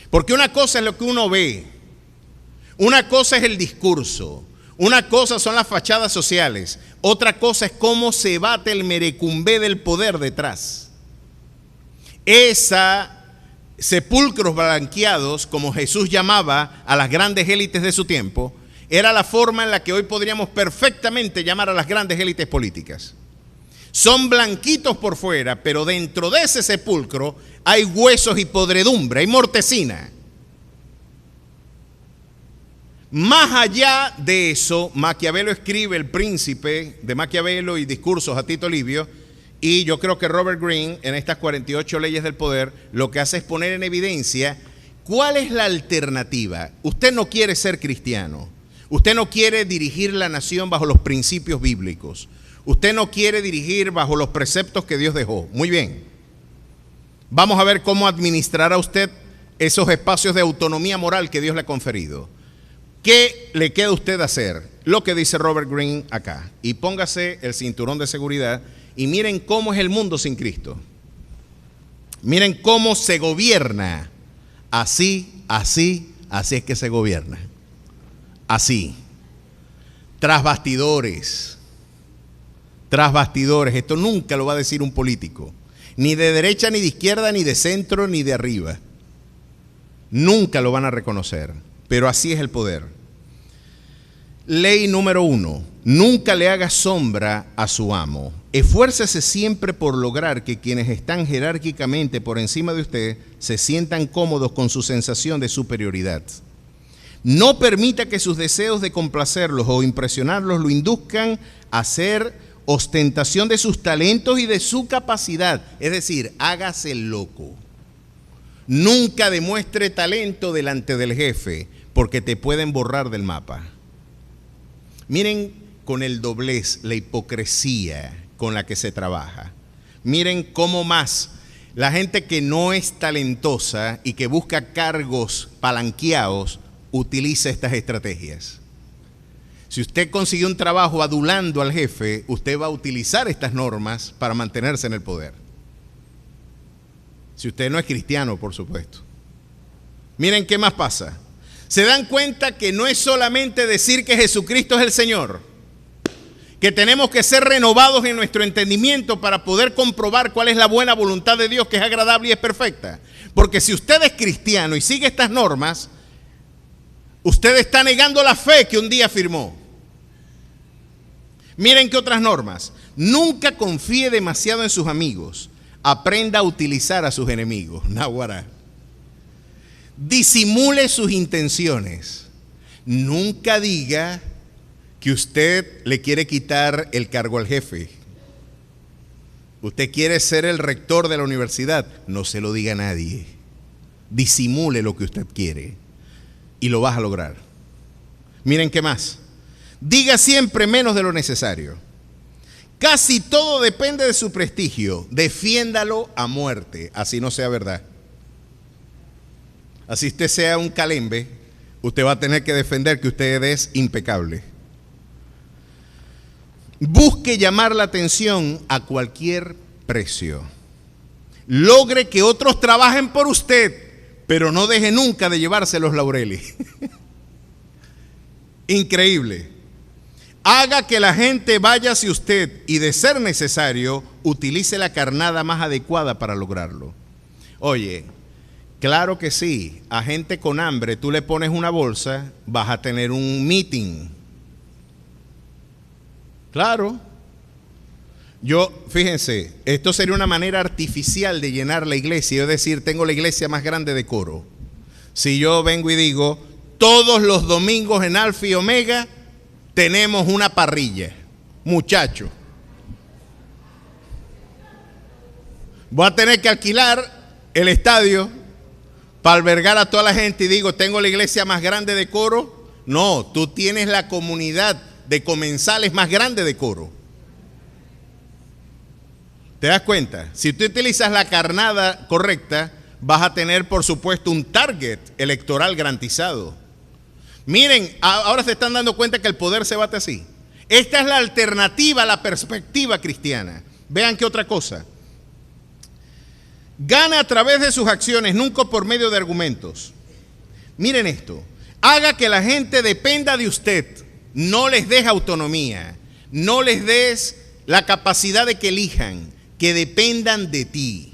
Porque una cosa es lo que uno ve, una cosa es el discurso, una cosa son las fachadas sociales, otra cosa es cómo se bate el merecumbé del poder detrás. Sepulcros blanqueados, como Jesús llamaba a las grandes élites de su tiempo, era la forma en la que hoy podríamos perfectamente llamar a las grandes élites políticas. Son blanquitos por fuera, pero dentro de ese sepulcro hay huesos y podredumbre, hay mortecina. Más allá de eso, Maquiavelo escribe El Príncipe de Maquiavelo y Discursos a Tito Livio, y yo creo que Robert Greene, en estas 48 leyes del poder, lo que hace es poner en evidencia cuál es la alternativa. Usted no quiere ser cristiano. Usted no quiere dirigir la nación bajo los principios bíblicos. Usted no quiere dirigir bajo los preceptos que Dios dejó. Muy bien. Vamos a ver cómo administrará usted esos espacios de autonomía moral que Dios le ha conferido. ¿Qué le queda a usted hacer? Lo que dice Robert Greene acá. Y póngase el cinturón de seguridad y miren cómo es el mundo sin Cristo. Miren cómo se gobierna. Así es que se gobierna. Así, tras bastidores, esto nunca lo va a decir un político, ni de derecha, ni de izquierda, ni de centro, ni de arriba, nunca lo van a reconocer, pero así es el poder. Ley número 1, nunca le haga sombra a su amo, esfuércese siempre por lograr que quienes están jerárquicamente por encima de usted se sientan cómodos con su sensación de superioridad. No permita que sus deseos de complacerlos o impresionarlos lo induzcan a hacer ostentación de sus talentos y de su capacidad. Es decir, hágase el loco. Nunca demuestre talento delante del jefe, porque te pueden borrar del mapa. Miren con el doblez, la hipocresía con la que se trabaja. Miren cómo más la gente que no es talentosa y que busca cargos palanqueados utiliza estas estrategias. Si usted consiguió un trabajo adulando al jefe, usted va a utilizar estas normas para mantenerse en el poder. Si usted no es cristiano, por supuesto. Miren qué más pasa. Se dan cuenta que no es solamente decir que Jesucristo es el Señor, que tenemos que ser renovados en nuestro entendimiento para poder comprobar cuál es la buena voluntad de Dios, que es agradable y es perfecta. Porque si usted es cristiano y sigue estas normas, usted está negando la fe que un día firmó. Miren qué otras normas. Nunca confíe demasiado en sus amigos. Aprenda a utilizar a sus enemigos. Naguará. Disimule sus intenciones. Nunca diga que usted le quiere quitar el cargo al jefe. Usted quiere ser el rector de la universidad. No se lo diga a nadie. Disimule lo que usted quiere. Y lo vas a lograr. Miren qué más. Diga siempre menos de lo necesario. Casi todo depende de su prestigio. Defiéndalo a muerte, así no sea verdad. Así usted sea un calembe, usted va a tener que defender que usted es impecable. Busque llamar la atención a cualquier precio. Logre que otros trabajen por usted, pero no deje nunca de llevarse los laureles. Increíble. Haga que la gente vaya hacia usted y, de ser necesario, utilice la carnada más adecuada para lograrlo. Oye, claro que sí, a gente con hambre tú le pones una bolsa, vas a tener un meeting. Claro. Fíjense, esto sería una manera artificial de llenar la iglesia. Es decir, tengo la iglesia más grande de Coro. Si yo vengo y digo, todos los domingos en Alfa y Omega tenemos una parrilla. muchacho, voy a tener que alquilar el estadio para albergar a toda la gente y digo, ¿tengo la iglesia más grande de Coro? No, tú tienes la comunidad de comensales más grande de Coro. ¿Te das cuenta? Si tú utilizas la carnada correcta, vas a tener, por supuesto, un target electoral garantizado. Miren, ahora se están dando cuenta que el poder se bate así. Esta es la alternativa a la perspectiva cristiana. Vean qué otra cosa. Gana a través de sus acciones, nunca por medio de argumentos. Miren esto. Haga que la gente dependa de usted. No les des autonomía. No les des la capacidad de que elijan. Que dependan de ti.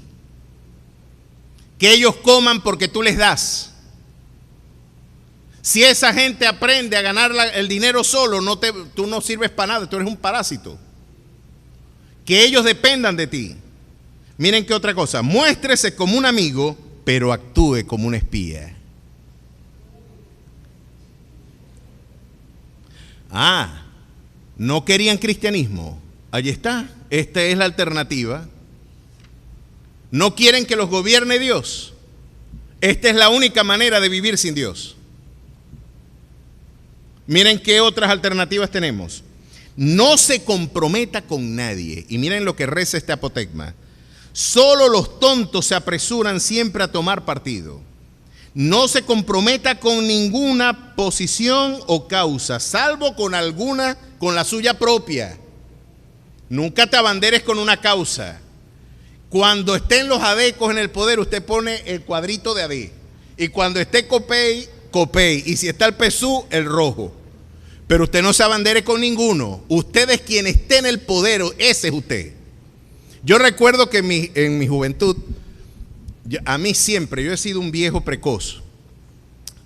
Que ellos coman porque tú les das. Si esa gente aprende a ganar el dinero solo, tú no sirves para nada, tú eres un parásito. Que ellos dependan de ti. Miren qué otra cosa. Muéstrese como un amigo, pero actúe como un espía. No querían cristianismo. Allí está. Esta es la alternativa. No quieren que los gobierne Dios. Esta es la única manera de vivir sin Dios. Miren qué otras alternativas tenemos. No se comprometa con nadie. Y miren lo que reza este apotegma. Solo los tontos se apresuran siempre a tomar partido. No se comprometa con ninguna posición o causa, salvo con alguna, con la suya propia. Nunca te abanderes con una causa. Cuando estén los adecos en el poder, usted pone el cuadrito de AD. Y cuando esté Copey, Copey. Y si está el PSUV, el rojo. Pero usted no se abandere con ninguno. Usted es quien esté en el poder, ese es usted. Yo recuerdo que en mi juventud, a mí siempre, yo he sido un viejo precoz.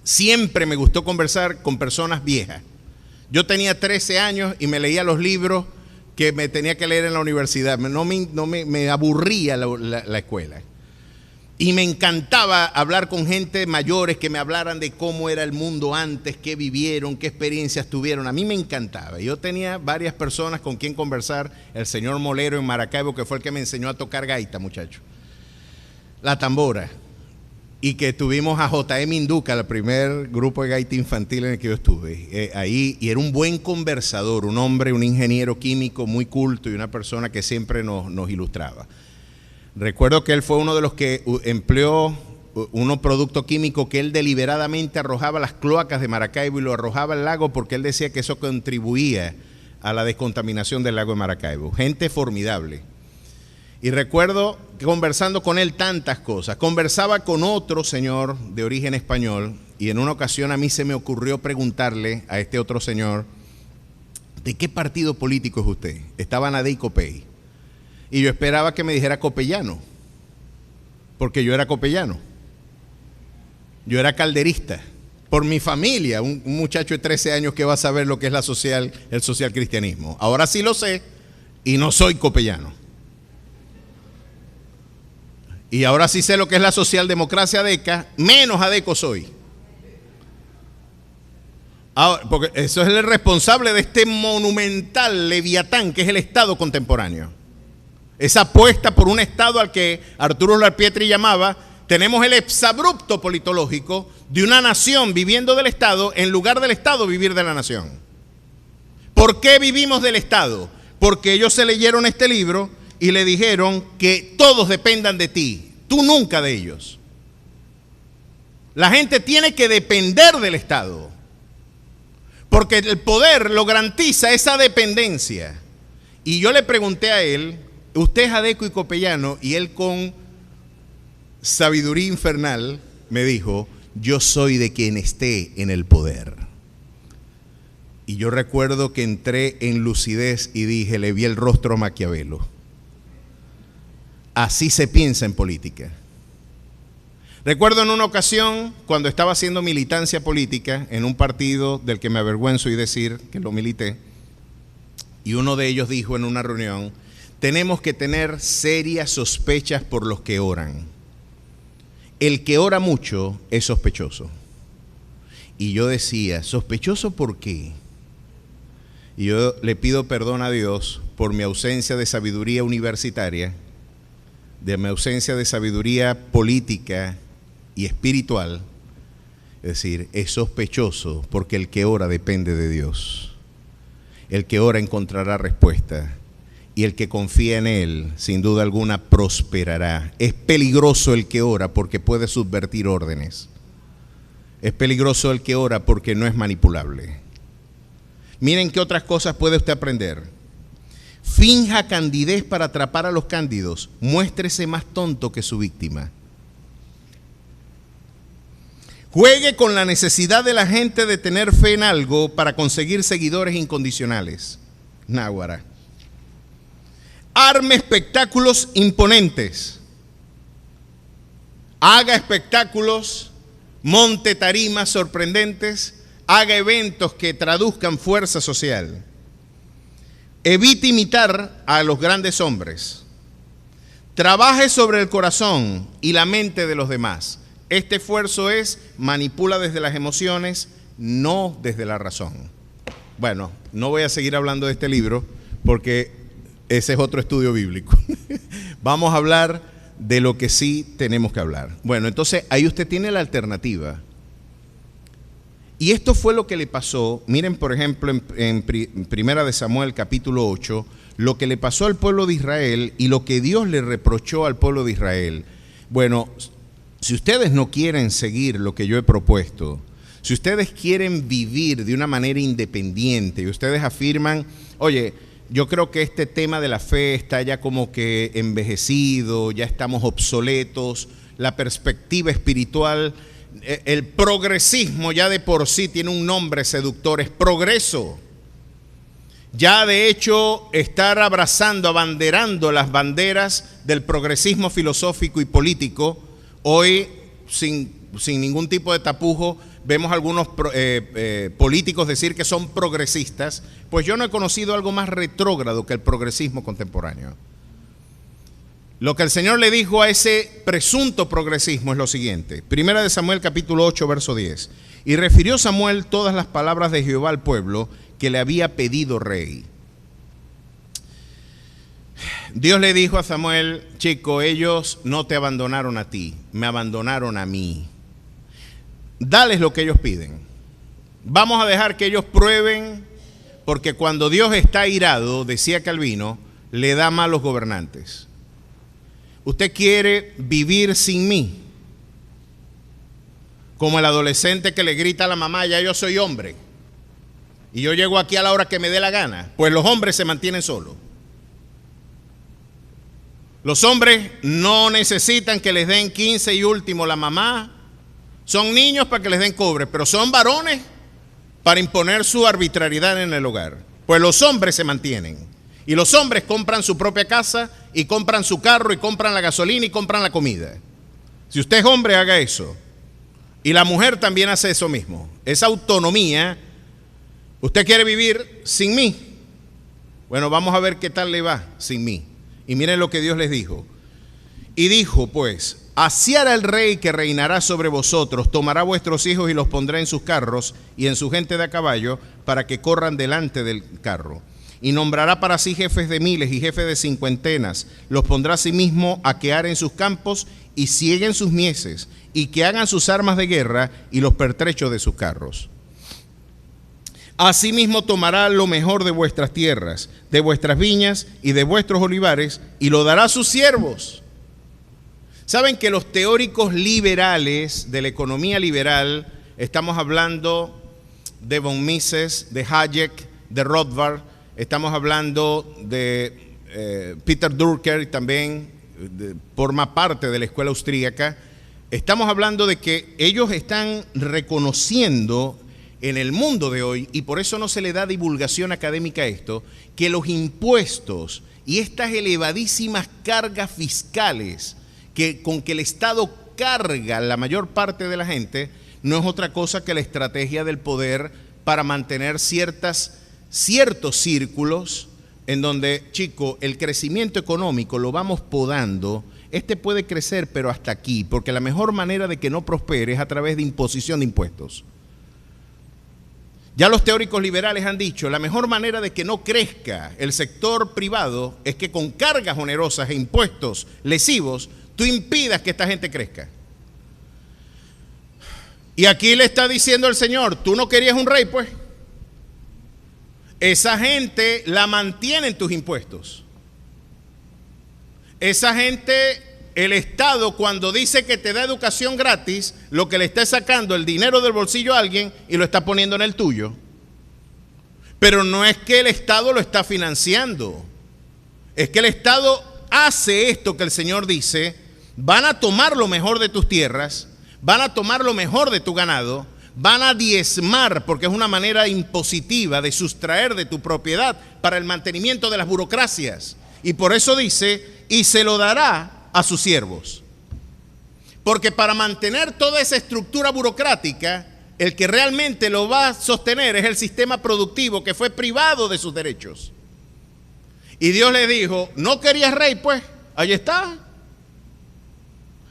Siempre me gustó conversar con personas viejas. Yo tenía 13 años y me leía los libros que me tenía que leer en la universidad. Me aburría la escuela. Y me encantaba hablar con gente mayores que me hablaran de cómo era el mundo antes, qué vivieron, qué experiencias tuvieron. A mí me encantaba. Yo tenía varias personas con quien conversar. El señor Molero en Maracaibo, que fue el que me enseñó a tocar gaita, muchacho. La tambora. Y que tuvimos a J.M. Induca, el primer grupo de gaita infantil en el que yo estuve. Ahí, y era un buen conversador, un hombre, un ingeniero químico muy culto y una persona que siempre nos ilustraba. Recuerdo que él fue uno de los que empleó unos productos químicos que él deliberadamente arrojaba a las cloacas de Maracaibo y lo arrojaba al lago porque él decía que eso contribuía a la descontaminación del lago de Maracaibo. Gente formidable. Y recuerdo conversando con él tantas cosas. Conversaba con otro señor de origen español y en una ocasión a mí se me ocurrió preguntarle a este otro señor, ¿de qué partido político es usted? Estaban AD y Copey. Y yo esperaba que me dijera copellano, porque yo era copellano. Yo era calderista. Por mi familia, un muchacho de 13 años que va a saber lo que es el social cristianismo. Ahora sí lo sé y no soy copellano. Y ahora sí sé lo que es la socialdemocracia adeca, menos adeco soy. Ahora, porque eso es el responsable de este monumental leviatán que es el Estado contemporáneo. Esa apuesta por un Estado al que Arturo Larpietri llamaba, tenemos el exabrupto politológico de una nación viviendo del Estado en lugar del Estado vivir de la nación. ¿Por qué vivimos del Estado? Porque ellos se leyeron este libro y le dijeron que todos dependan de ti, tú nunca de ellos. La gente tiene que depender del Estado, porque el poder lo garantiza esa dependencia. Y yo le pregunté a él, usted es adeco y copellano, y él con sabiduría infernal me dijo, yo soy de quien esté en el poder. Y yo recuerdo que entré en lucidez y dije, le vi el rostro a Maquiavelo. Así se piensa en política. Recuerdo en una ocasión, cuando estaba haciendo militancia política en un partido del que me avergüenzo y decir que lo milité, y uno de ellos dijo en una reunión, tenemos que tener serias sospechas por los que oran. El que ora mucho es sospechoso. Y yo decía, ¿sospechoso por qué? Y yo le pido perdón a Dios por mi ausencia de sabiduría universitaria, de mi ausencia de sabiduría política y espiritual. Es decir, es sospechoso porque el que ora depende de Dios. El que ora encontrará respuesta y el que confía en Él, sin duda alguna, prosperará. Es peligroso el que ora porque puede subvertir órdenes. Es peligroso el que ora porque no es manipulable. Miren qué otras cosas puede usted aprender. Finja candidez para atrapar a los cándidos. Muéstrese más tonto que su víctima. Juegue con la necesidad de la gente de tener fe en algo para conseguir seguidores incondicionales. Náguara. Arme espectáculos imponentes. Haga espectáculos, monte tarimas sorprendentes, haga eventos que traduzcan fuerza social. Evite imitar a los grandes hombres. Trabaje sobre el corazón y la mente de los demás. Este esfuerzo manipula desde las emociones, no desde la razón. Bueno, no voy a seguir hablando de este libro porque ese es otro estudio bíblico. Vamos a hablar de lo que sí tenemos que hablar. Bueno, entonces ahí usted tiene la alternativa. Y esto fue lo que le pasó, miren por ejemplo en Primera de Samuel capítulo 8, lo que le pasó al pueblo de Israel y lo que Dios le reprochó al pueblo de Israel. Bueno, si ustedes no quieren seguir lo que yo he propuesto, si ustedes quieren vivir de una manera independiente y ustedes afirman, oye, yo creo que este tema de la fe está ya como que envejecido, ya estamos obsoletos, la perspectiva espiritual, el progresismo ya de por sí tiene un nombre seductor, es progreso. Ya de hecho estar abrazando, abanderando las banderas del progresismo filosófico y político, hoy sin ningún tipo de tapujo vemos algunos políticos decir que son progresistas, pues yo no he conocido algo más retrógrado que el progresismo contemporáneo. Lo que el Señor le dijo a ese presunto progresismo es lo siguiente. Primera de Samuel capítulo 8 verso 10. Y refirió Samuel todas las palabras de Jehová al pueblo que le había pedido rey. Dios le dijo a Samuel, chico, ellos no te abandonaron a ti, me abandonaron a mí. Dales lo que ellos piden. Vamos a dejar que ellos prueben, porque cuando Dios está airado, decía Calvino, le da malos gobernantes. Usted quiere vivir sin mí, como el adolescente que le grita a la mamá, ya yo soy hombre, y yo llego aquí a la hora que me dé la gana. Pues los hombres se mantienen solos. Los hombres no necesitan que les den 15 y último la mamá. Son niños para que les den cobre, pero son varones para imponer su arbitrariedad en el hogar. Pues los hombres se mantienen. Y los hombres compran su propia casa, y compran su carro, y compran la gasolina, y compran la comida. Si usted es hombre, haga eso. Y la mujer también hace eso mismo. Esa autonomía. ¿Usted quiere vivir sin mí? Bueno, vamos a ver qué tal le va sin mí. Y miren lo que Dios les dijo. Y dijo pues, así hará el rey que reinará sobre vosotros, tomará vuestros hijos y los pondrá en sus carros y en su gente de a caballo, para que corran delante del carro. Y nombrará para sí jefes de miles y jefes de cincuentenas, los pondrá a sí mismo a que aren sus campos y sieguen sus mieses, y que hagan sus armas de guerra y los pertrechos de sus carros. Asimismo tomará lo mejor de vuestras tierras, de vuestras viñas y de vuestros olivares, y lo dará a sus siervos. Saben que los teóricos liberales de la economía liberal, estamos hablando de von Mises, de Hayek, de Rothbard, estamos hablando de Peter Drucker, también forma parte de la escuela austríaca. Estamos hablando de que ellos están reconociendo en el mundo de hoy, y por eso no se le da divulgación académica a esto, que los impuestos y estas elevadísimas cargas fiscales con que el Estado carga la mayor parte de la gente, no es otra cosa que la estrategia del poder para mantener ciertos círculos en donde, chico, el crecimiento económico lo vamos podando. Este puede crecer, pero hasta aquí, porque la mejor manera de que no prospere es a través de imposición de impuestos. Ya los teóricos liberales han dicho, la mejor manera de que no crezca el sector privado es que con cargas onerosas e impuestos lesivos, tú impidas que esta gente crezca. Y aquí le está diciendo el Señor, tú no querías un rey, pues. Esa gente la mantienen tus impuestos. Esa gente, el Estado, cuando dice que te da educación gratis, lo que le está sacando el dinero del bolsillo a alguien y lo está poniendo en el tuyo. Pero no es que el Estado lo está financiando. Es que el Estado hace esto que el Señor dice, van a tomar lo mejor de tus tierras, van a tomar lo mejor de tu ganado, van a diezmar, porque es una manera impositiva de sustraer de tu propiedad para el mantenimiento de las burocracias. Y por eso dice, y se lo dará a sus siervos. Porque para mantener toda esa estructura burocrática, el que realmente lo va a sostener es el sistema productivo que fue privado de sus derechos. Y Dios le dijo, ¿no querías rey? Pues, ahí está.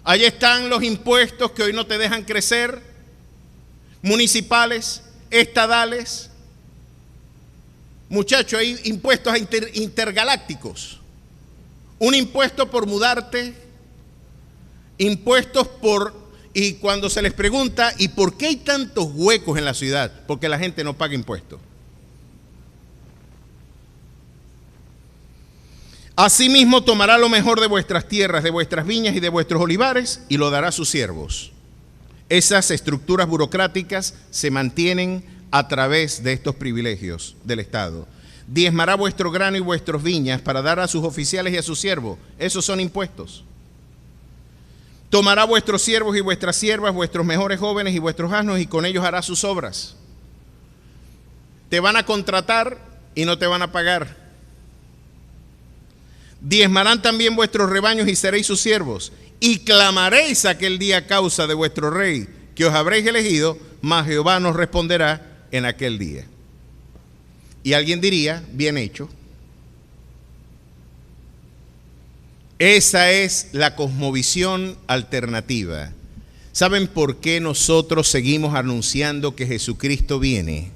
Ahí están los impuestos que hoy no te dejan crecer, municipales, estadales. Muchachos, hay impuestos intergalácticos. Un impuesto por mudarte, impuestos por... Y cuando se les pregunta, ¿y por qué hay tantos huecos en la ciudad? Porque la gente no paga impuestos. Asimismo tomará lo mejor de vuestras tierras, de vuestras viñas y de vuestros olivares, y lo dará a sus siervos. Esas estructuras burocráticas se mantienen a través de estos privilegios del Estado. Diezmará vuestro grano y vuestras viñas para dar a sus oficiales y a sus siervos. Esos son impuestos. Tomará vuestros siervos y vuestras siervas, vuestros mejores jóvenes y vuestros asnos, y con ellos hará sus obras. Te van a contratar y no te van a pagar. Diezmarán también vuestros rebaños y seréis sus siervos. Y clamaréis aquel día a causa de vuestro rey, que os habréis elegido, mas Jehová nos responderá en aquel día. Y alguien diría, bien hecho. Esa es la cosmovisión alternativa. ¿Saben por qué nosotros seguimos anunciando que Jesucristo viene?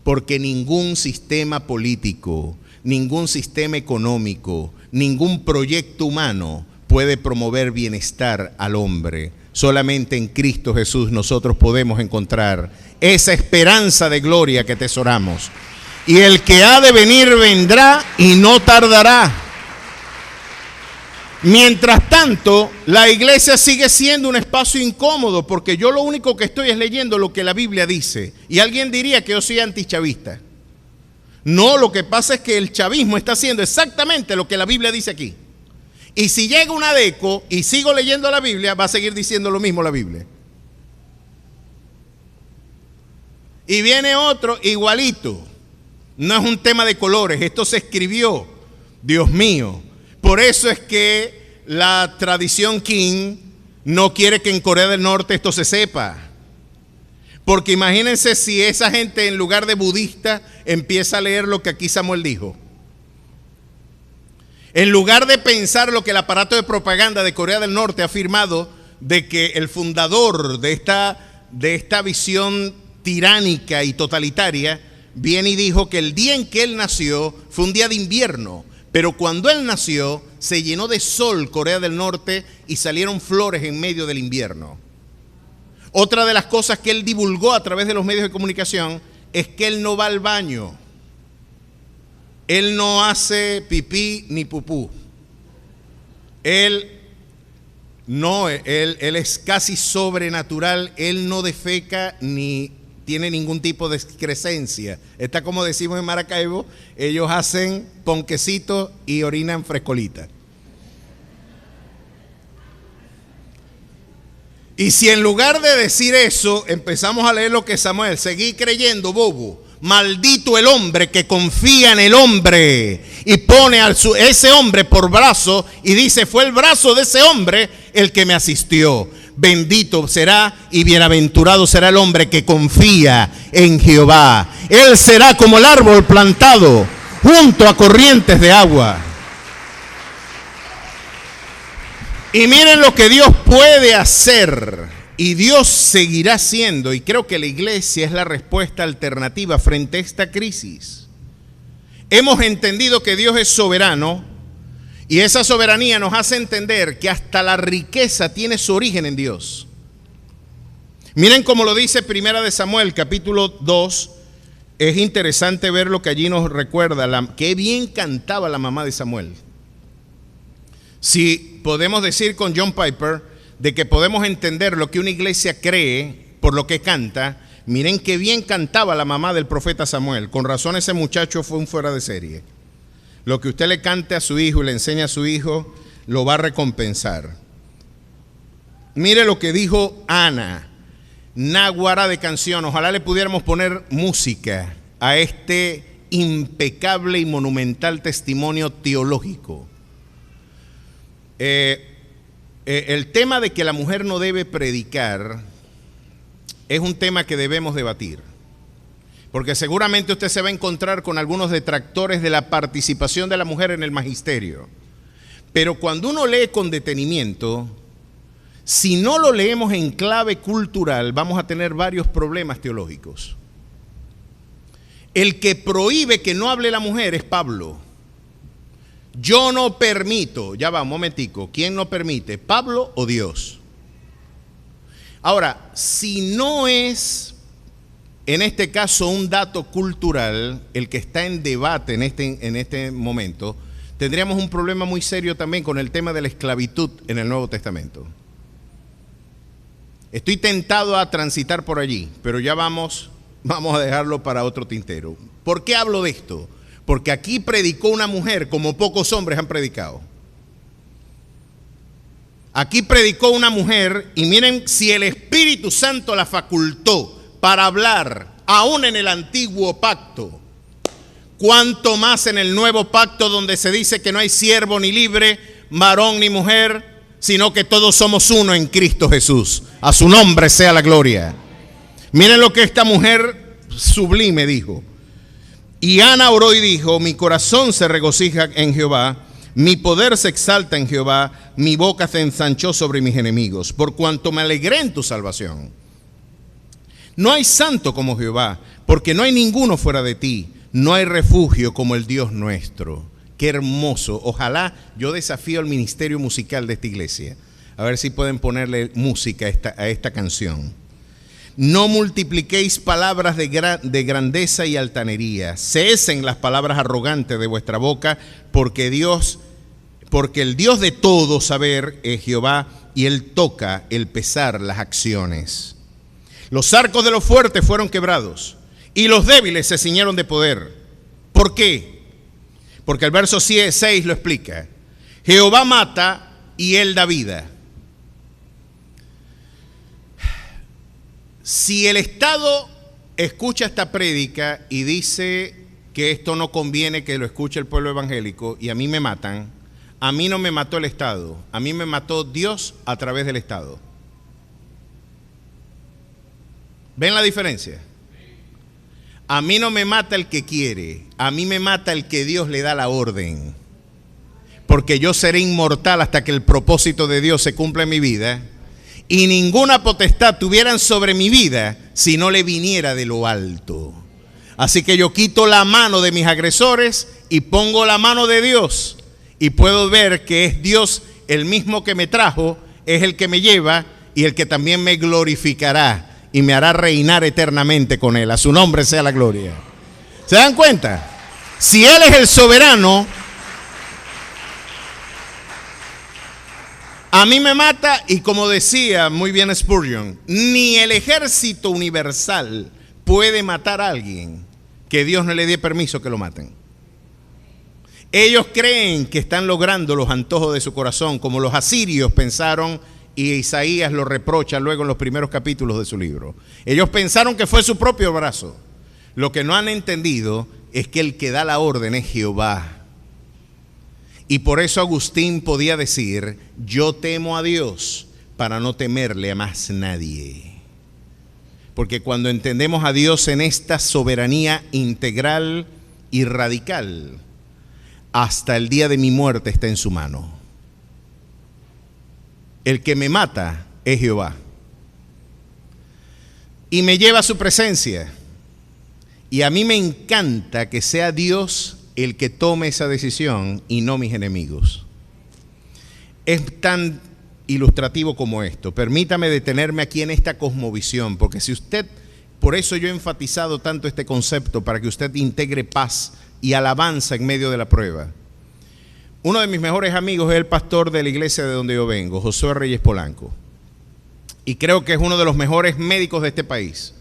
Porque ningún sistema político, ningún sistema económico, ningún proyecto humano puede promover bienestar al hombre. Solamente en Cristo Jesús nosotros podemos encontrar esa esperanza de gloria que atesoramos. Y el que ha de venir vendrá y no tardará. Mientras tanto, la iglesia sigue siendo un espacio incómodo, porque yo lo único que estoy es leyendo lo que la Biblia dice. Y alguien diría que yo soy antichavista. No, lo que pasa es que el chavismo está haciendo exactamente lo que la Biblia dice aquí. Y si llega una deco y sigo leyendo la Biblia, va a seguir diciendo lo mismo la Biblia. Y viene otro igualito. No es un tema de colores, esto se escribió. Dios mío. Por eso es que la tradición King no quiere que en Corea del Norte esto se sepa. Porque imagínense si esa gente en lugar de budista empieza a leer lo que aquí Samuel dijo. En lugar de pensar lo que el aparato de propaganda de Corea del Norte ha afirmado, de que el fundador de esta visión tiránica y totalitaria viene y dijo que el día en que él nació fue un día de invierno, pero cuando él nació se llenó de sol Corea del Norte y salieron flores en medio del invierno. Otra de las cosas que él divulgó a través de los medios de comunicación es que él no va al baño. Él no hace pipí ni pupú. Él es casi sobrenatural. Él no defeca ni tiene ningún tipo de excrescencia. Está como decimos en Maracaibo, ellos hacen ponquecito y orinan frescolita. Y si en lugar de decir eso, empezamos a leer lo que Samuel, seguí creyendo, bobo. Maldito el hombre que confía en el hombre y pone ese hombre por brazo y dice, fue el brazo de ese hombre el que me asistió. Bendito será y bienaventurado será el hombre que confía en Jehová. Él será como el árbol plantado junto a corrientes de agua. Y miren lo que Dios puede hacer. Y Dios seguirá siendo, y creo que la iglesia es la respuesta alternativa frente a esta crisis. Hemos entendido que Dios es soberano, y esa soberanía nos hace entender que hasta la riqueza tiene su origen en Dios. Miren cómo lo dice Primera de Samuel, capítulo 2. Es interesante ver lo que allí nos recuerda, qué bien cantaba la mamá de Samuel. Si podemos decir con John Piper de que podemos entender lo que una iglesia cree por lo que canta, miren qué bien cantaba la mamá del profeta Samuel. Con razón ese muchacho fue un fuera de serie. Lo que usted le cante a su hijo y le enseña a su hijo, lo va a recompensar. Mire lo que dijo Ana, náguara de canción. Ojalá le pudiéramos poner música a este impecable y monumental testimonio teológico. El tema de que la mujer no debe predicar es un tema que debemos debatir, porque seguramente usted se va a encontrar con algunos detractores de la participación de la mujer en el magisterio. Pero cuando uno lee con detenimiento, si no lo leemos en clave cultural, vamos a tener varios problemas teológicos. El que prohíbe que no hable la mujer es Pablo. Yo no permito, ya va un momentico, ¿quién no permite? ¿Pablo o Dios? Ahora, si no es en este caso un dato cultural el que está en debate en este momento, tendríamos un problema muy serio también con el tema de la esclavitud en el Nuevo Testamento. Estoy tentado a transitar por allí, pero ya vamos a dejarlo para otro tintero. ¿Por qué hablo de esto? Porque aquí predicó una mujer como pocos hombres han predicado. Aquí predicó una mujer y miren, si el Espíritu Santo la facultó para hablar aún en el antiguo pacto, cuánto más en el nuevo pacto, donde se dice que no hay siervo ni libre, varón ni mujer, sino que todos somos uno en Cristo Jesús. A su nombre sea la gloria. Miren lo que esta mujer sublime dijo. Y Ana oró y dijo: mi corazón se regocija en Jehová, mi poder se exalta en Jehová, mi boca se ensanchó sobre mis enemigos, por cuanto me alegré en tu salvación. No hay santo como Jehová, porque no hay ninguno fuera de ti, no hay refugio como el Dios nuestro. Qué hermoso. Ojalá, yo desafío al ministerio musical de esta iglesia, a ver si pueden ponerle música a esta canción. No multipliquéis palabras de grandeza y altanería. Cesen las palabras arrogantes de vuestra boca, porque el Dios de todo saber es Jehová, y Él toca el pesar las acciones. Los arcos de los fuertes fueron quebrados, y los débiles se ciñeron de poder. ¿Por qué? Porque el verso 6 lo explica. Jehová mata y Él da vida. Si el Estado escucha esta prédica y dice que esto no conviene que lo escuche el pueblo evangélico y a mí me matan, a mí no me mató el Estado, a mí me mató Dios a través del Estado. ¿Ven la diferencia? A mí no me mata el que quiere, a mí me mata el que Dios le da la orden. Porque yo seré inmortal hasta que el propósito de Dios se cumpla en mi vida. Y ninguna potestad tuvieran sobre mi vida si no le viniera de lo alto. Así que yo quito la mano de mis agresores y pongo la mano de Dios. Y puedo ver que es Dios el mismo que me trajo, es el que me lleva y el que también me glorificará y me hará reinar eternamente con Él. A su nombre sea la gloria. ¿Se dan cuenta? Si Él es el soberano, a mí me mata, y como decía muy bien Spurgeon, ni el ejército universal puede matar a alguien que Dios no le dé permiso que lo maten. Ellos creen que están logrando los antojos de su corazón, como los asirios pensaron, y Isaías lo reprocha luego en los primeros capítulos de su libro. Ellos pensaron que fue su propio brazo. Lo que no han entendido es que el que da la orden es Jehová. Y por eso Agustín podía decir: yo temo a Dios para no temerle a más nadie. Porque cuando entendemos a Dios en esta soberanía integral y radical, hasta el día de mi muerte está en su mano. El que me mata es Jehová. y me lleva a su presencia. Y a mí me encanta que sea Dios el que tome esa decisión y no mis enemigos. Es tan ilustrativo como esto. Permítame detenerme aquí en esta cosmovisión, porque si usted, por eso yo he enfatizado tanto este concepto, para que usted integre paz y alabanza en medio de la prueba. Uno de mis mejores amigos es el pastor de la iglesia de donde yo vengo, Josué Reyes Polanco. Y creo que es uno de los mejores médicos de este país.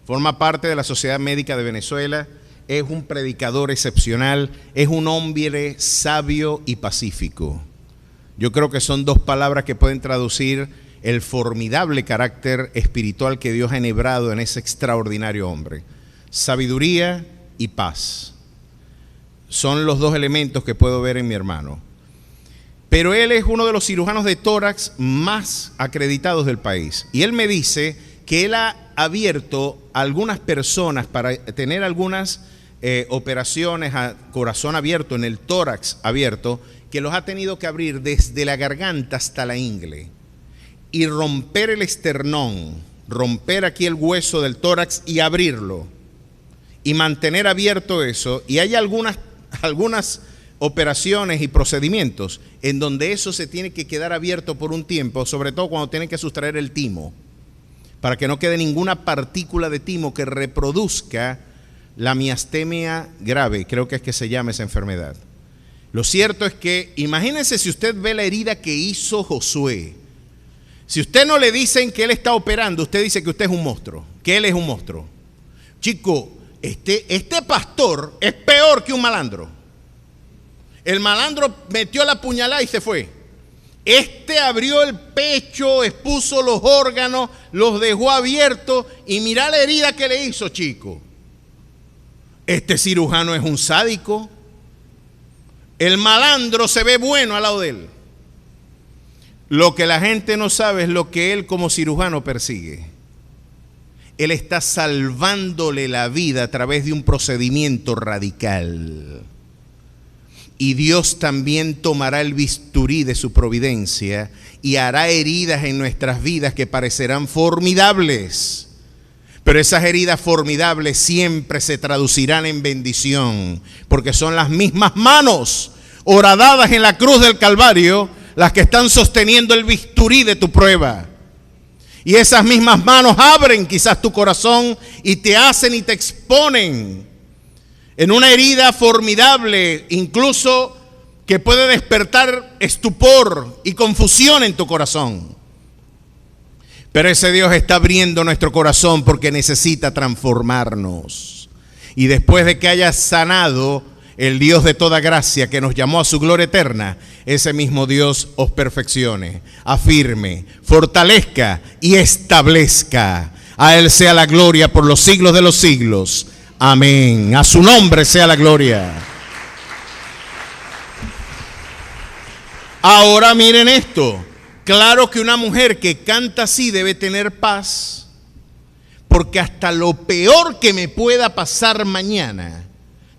Forma parte de la Sociedad Médica de Venezuela, es un predicador excepcional, es un hombre sabio y pacífico. Yo creo que son dos palabras que pueden traducir el formidable carácter espiritual que Dios ha enhebrado en ese extraordinario hombre. Sabiduría y paz. Son los dos elementos que puedo ver en mi hermano. Pero él es uno de los cirujanos de tórax más acreditados del país. Y él me dice que él ha abierto a algunas personas para tener algunas operaciones a corazón abierto, en el tórax abierto, que los ha tenido que abrir desde la garganta hasta la ingle y romper el esternón, romper aquí el hueso del tórax y abrirlo y mantener abierto eso. Y hay algunas operaciones y procedimientos en donde eso se tiene que quedar abierto por un tiempo, sobre todo cuando tienen que sustraer el timo, para que no quede ninguna partícula de timo que reproduzca la miastemia grave, creo que es que se llama esa enfermedad. Lo cierto es que, imagínense si usted ve la herida que hizo Josué. Si usted no le dicen que él está operando, usted dice que usted es un monstruo, que él es un monstruo. Chico, este pastor es peor que un malandro. El malandro metió la puñalada y se fue. Este abrió el pecho, expuso los órganos, los dejó abiertos y mirá la herida que le hizo, chico. Este cirujano es un sádico. El malandro se ve bueno al lado de él. Lo que la gente no sabe es lo que él como cirujano persigue. Él está salvándole la vida a través de un procedimiento radical. Y Dios también tomará el bisturí de su providencia y hará heridas en nuestras vidas que parecerán formidables. Pero esas heridas formidables siempre se traducirán en bendición, porque son las mismas manos horadadas en la cruz del Calvario las que están sosteniendo el bisturí de tu prueba. Y esas mismas manos abren quizás tu corazón y te hacen y te exponen en una herida formidable, incluso que puede despertar estupor y confusión en tu corazón. Pero ese Dios está abriendo nuestro corazón porque necesita transformarnos. Y después de que haya sanado el Dios de toda gracia que nos llamó a su gloria eterna, ese mismo Dios os perfeccione, afirme, fortalezca y establezca. A Él sea la gloria por los siglos de los siglos. Amén. A su nombre sea la gloria. Ahora miren esto. Claro que una mujer que canta así debe tener paz, porque hasta lo peor que me pueda pasar mañana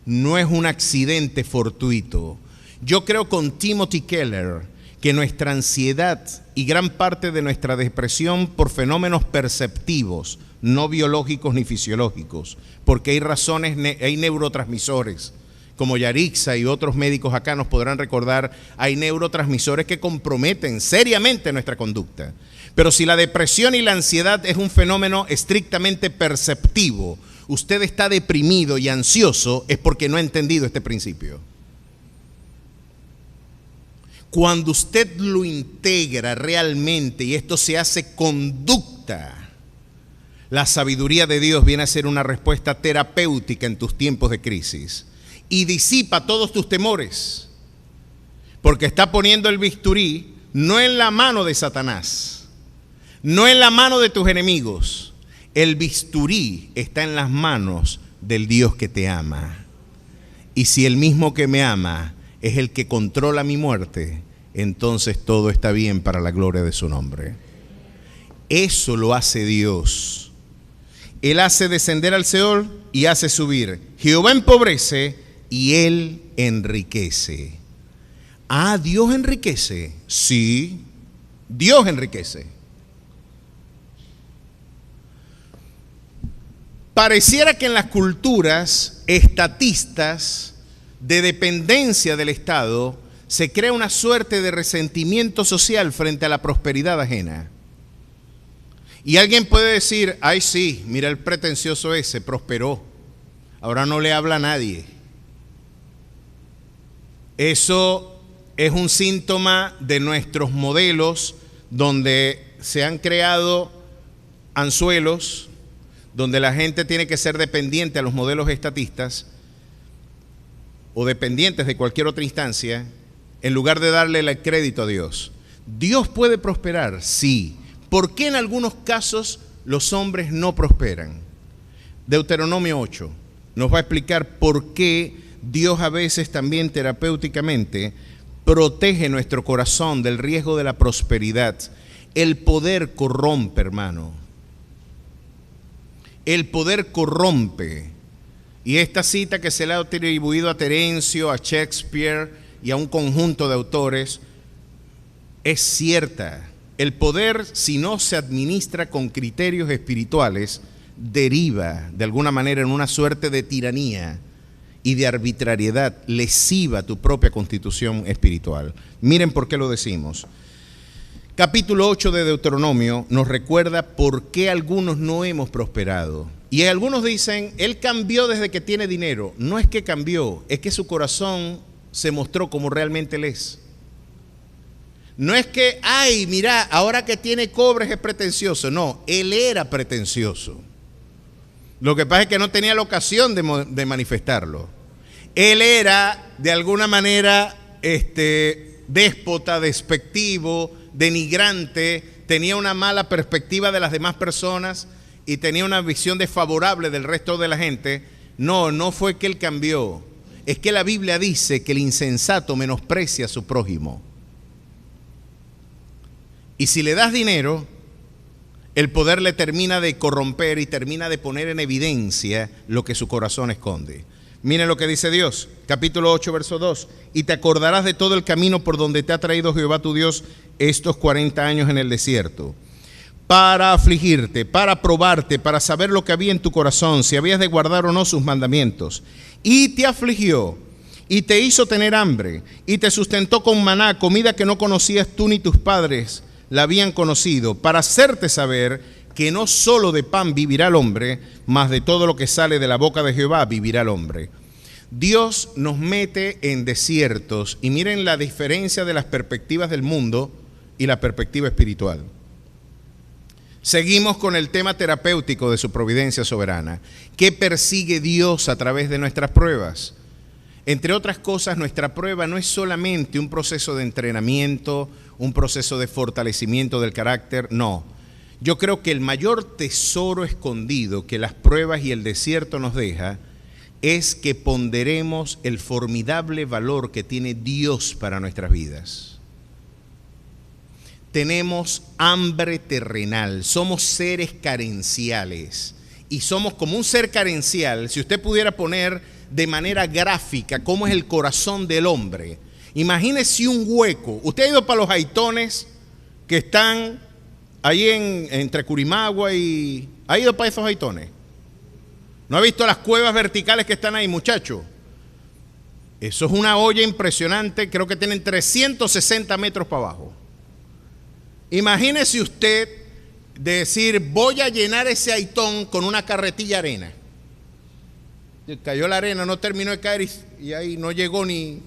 no es un accidente fortuito. Yo creo con Timothy Keller que nuestra ansiedad y gran parte de nuestra depresión por fenómenos perceptivos, no biológicos ni fisiológicos, porque hay razones, hay neurotransmisores, como Yarixa y otros médicos acá nos podrán recordar, hay neurotransmisores que comprometen seriamente nuestra conducta. Pero si la depresión y la ansiedad es un fenómeno estrictamente perceptivo, usted está deprimido y ansioso, es porque no ha entendido este principio. Cuando usted lo integra realmente y esto se hace conducta, la sabiduría de Dios viene a ser una respuesta terapéutica en tus tiempos de crisis y disipa todos tus temores, porque está poniendo el bisturí no en la mano de Satanás, no en la mano de tus enemigos. El bisturí está en las manos del Dios que te ama. Y si el mismo que me ama es el que controla mi muerte, entonces todo está bien para la gloria de su nombre. Eso lo hace Dios. Él hace descender al Seol y hace subir. Jehová empobrece y Él enriquece. Ah, ¿Dios enriquece? Sí, Dios enriquece. Pareciera que en las culturas estatistas de dependencia del Estado se crea una suerte de resentimiento social frente a la prosperidad ajena. Y alguien puede decir, ay sí, mira el pretencioso ese, prosperó, ahora no le habla a nadie. Eso es un síntoma de nuestros modelos donde se han creado anzuelos, donde la gente tiene que ser dependiente a los modelos estatistas o dependientes de cualquier otra instancia, en lugar de darle el crédito a Dios. ¿Dios puede prosperar? Sí. ¿Por qué en algunos casos los hombres no prosperan? Deuteronomio 8 nos va a explicar por qué Dios a veces también terapéuticamente protege nuestro corazón del riesgo de la prosperidad. El poder corrompe, hermano. El poder corrompe. Y esta cita que se le ha atribuido a Terencio, a Shakespeare y a un conjunto de autores es cierta. El poder, si no se administra con criterios espirituales, deriva de alguna manera en una suerte de tiranía y de arbitrariedad lesiva a tu propia constitución espiritual. Miren por qué lo decimos. Capítulo 8 de Deuteronomio nos recuerda por qué algunos no hemos prosperado. Y algunos dicen, él cambió desde que tiene dinero. No es que cambió, es que su corazón se mostró como realmente él es. No es que, ay, mira, ahora que tiene cobres es pretencioso. No, él era pretencioso. Lo que pasa es que no tenía la ocasión de manifestarlo. Él era, de alguna manera, déspota, despectivo, denigrante, tenía una mala perspectiva de las demás personas y tenía una visión desfavorable del resto de la gente. No, no fue que él cambió. Es que la Biblia dice que el insensato menosprecia a su prójimo. Y si le das dinero, el poder le termina de corromper y termina de poner en evidencia lo que su corazón esconde. Miren lo que dice Dios, capítulo 8, verso 2. Y te acordarás de todo el camino por donde te ha traído Jehová tu Dios estos 40 años en el desierto, para afligirte, para probarte, para saber lo que había en tu corazón, si habías de guardar o no sus mandamientos. Y te afligió, y te hizo tener hambre, y te sustentó con maná, comida que no conocías tú ni tus padres la habían conocido, para hacerte saber que no solo de pan vivirá el hombre, mas de todo lo que sale de la boca de Jehová vivirá el hombre. Dios nos mete en desiertos y miren la diferencia de las perspectivas del mundo y la perspectiva espiritual. Seguimos con el tema terapéutico de su providencia soberana. ¿Qué persigue Dios a través de nuestras pruebas? Entre otras cosas, nuestra prueba no es solamente un proceso de entrenamiento, un proceso de fortalecimiento del carácter, no. Yo creo que el mayor tesoro escondido que las pruebas y el desierto nos deja es que ponderemos el formidable valor que tiene Dios para nuestras vidas. Tenemos hambre terrenal, somos seres carenciales y somos como un ser carencial. Si usted pudiera poner de manera gráfica cómo es el corazón del hombre, imagínese un hueco. Usted ha ido para los Haitones que están ahí entre Curimagua y... ¿Ha ido para esos Haitones? ¿No ha visto las cuevas verticales que están ahí, muchacho? Eso es una olla impresionante, creo que tienen 360 metros para abajo. Imagínese usted decir, voy a llenar ese Haitón con una carretilla de arena. Cayó la arena, no terminó de caer y ahí no llegó ni...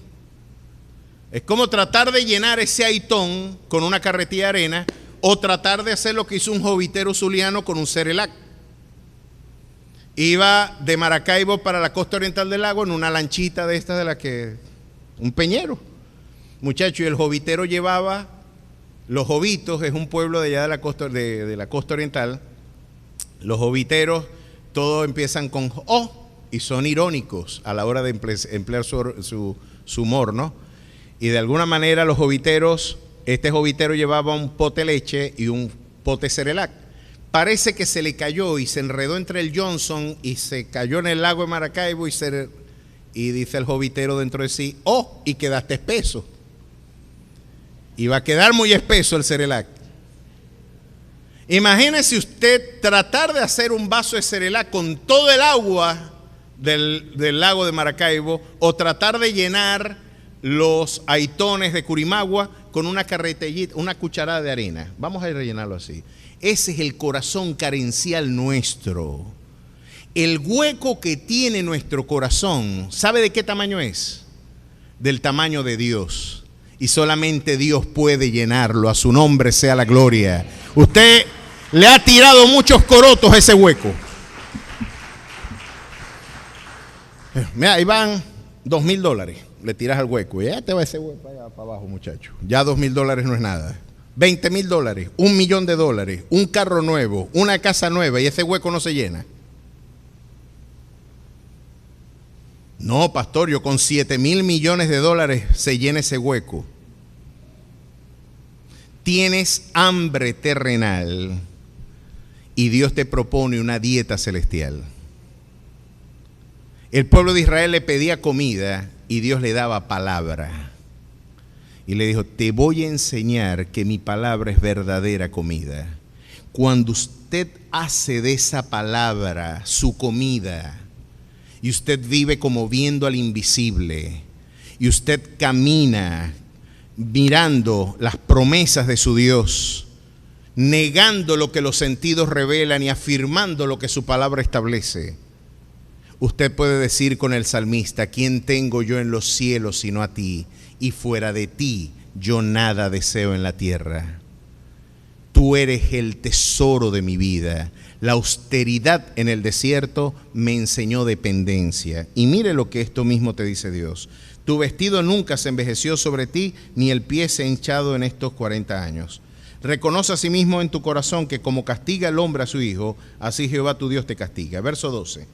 Es como tratar de llenar ese Haitón con una carretilla de arena o tratar de hacer lo que hizo un jovitero zuliano con un Cerelac. Iba de Maracaibo para la costa oriental del lago en una lanchita de estas de la que... un peñero. Muchacho, y el jovitero llevaba... Los jovitos es un pueblo de allá de la costa oriental. Los joviteros todos empiezan con O y son irónicos a la hora de emplear su humor, ¿no? Y de alguna manera los joviteros, este jovitero llevaba un pote de leche y un pote Cerelac. Parece que se le cayó y se enredó entre el Johnson y se cayó en el lago de Maracaibo y dice el jovitero dentro de sí, oh, y quedaste espeso. Y va a quedar muy espeso el Cerelac. Imagínese usted tratar de hacer un vaso de Cerelac con todo el agua del lago de Maracaibo, o tratar de llenar los aitones de Curimagua con una carretellita, una cucharada de arena. Vamos a rellenarlo así. Ese es el corazón carencial nuestro. El hueco que tiene nuestro corazón, ¿sabe de qué tamaño es? Del tamaño de Dios. Y solamente Dios puede llenarlo. A su nombre sea la gloria. Usted le ha tirado muchos corotos a ese hueco. Mira, ahí van $2,000. Le tiras al hueco y ya te va ese hueco allá para abajo, muchacho. Ya $2,000 no es nada. $20,000, $1,000,000, un carro nuevo, una casa nueva, y ese hueco no se llena. No, pastor, yo con $7,000 millones se llena ese hueco. Tienes hambre terrenal y Dios te propone una dieta celestial. El pueblo de Israel le pedía comida y Dios le daba palabra. Y le dijo, te voy a enseñar que mi palabra es verdadera comida. Cuando usted hace de esa palabra su comida, y usted vive como viendo al invisible, y usted camina mirando las promesas de su Dios, negando lo que los sentidos revelan y afirmando lo que su palabra establece, usted puede decir con el salmista, ¿quién tengo yo en los cielos sino a ti? Y fuera de ti yo nada deseo en la tierra. Tú eres el tesoro de mi vida. La austeridad en el desierto me enseñó dependencia. Y mire lo que esto mismo te dice Dios. Tu vestido nunca se envejeció sobre ti, ni el pie se ha hinchado en estos 40 años. Reconoce asimismo en tu corazón que como castiga el hombre a su hijo, así Jehová tu Dios te castiga. Verso 12.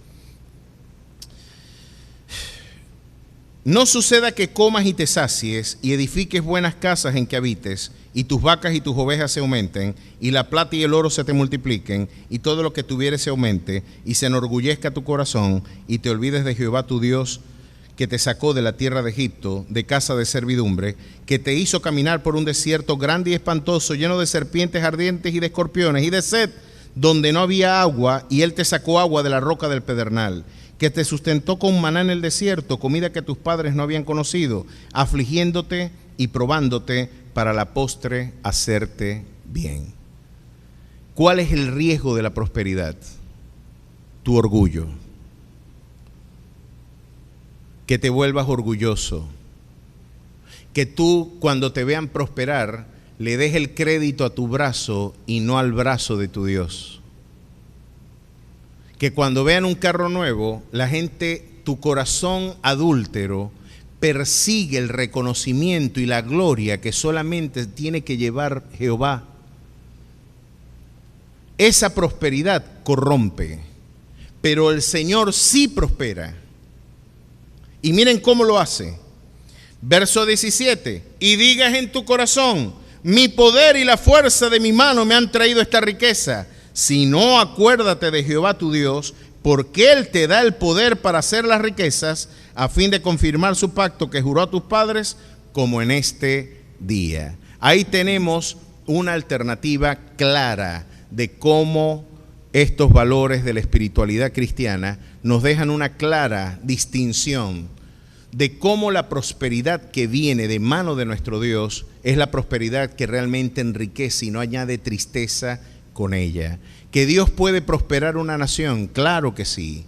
No suceda que comas y te sacies y edifiques buenas casas en que habites, y tus vacas y tus ovejas se aumenten, y la plata y el oro se te multipliquen, y todo lo que tuvieres se aumente, y se enorgullezca tu corazón, y te olvides de Jehová tu Dios, que te sacó de la tierra de Egipto, de casa de servidumbre, que te hizo caminar por un desierto grande y espantoso, lleno de serpientes ardientes y de escorpiones, y de sed, donde no había agua, y él te sacó agua de la roca del pedernal, que te sustentó con maná en el desierto, comida que tus padres no habían conocido, afligiéndote y probándote para la postre hacerte bien. ¿Cuál es el riesgo de la prosperidad? Tu orgullo. Que te vuelvas orgulloso. Que tú, cuando te vean prosperar, le des el crédito a tu brazo y no al brazo de tu Dios. Que cuando vean un carro nuevo, la gente, tu corazón adúltero, persigue el reconocimiento y la gloria que solamente tiene que llevar Jehová. Esa prosperidad corrompe, pero el Señor sí prospera. Y miren cómo lo hace. Verso 17. Y digas en tu corazón, mi poder y la fuerza de mi mano me han traído esta riqueza. Si no, acuérdate de Jehová tu Dios, porque Él te da el poder para hacer las riquezas, a fin de confirmar su pacto que juró a tus padres, como en este día. Ahí tenemos una alternativa clara de cómo estos valores de la espiritualidad cristiana nos dejan una clara distinción de cómo la prosperidad que viene de mano de nuestro Dios es la prosperidad que realmente enriquece y no añade tristeza con ella. ¿Que Dios puede prosperar una nación? Claro que sí.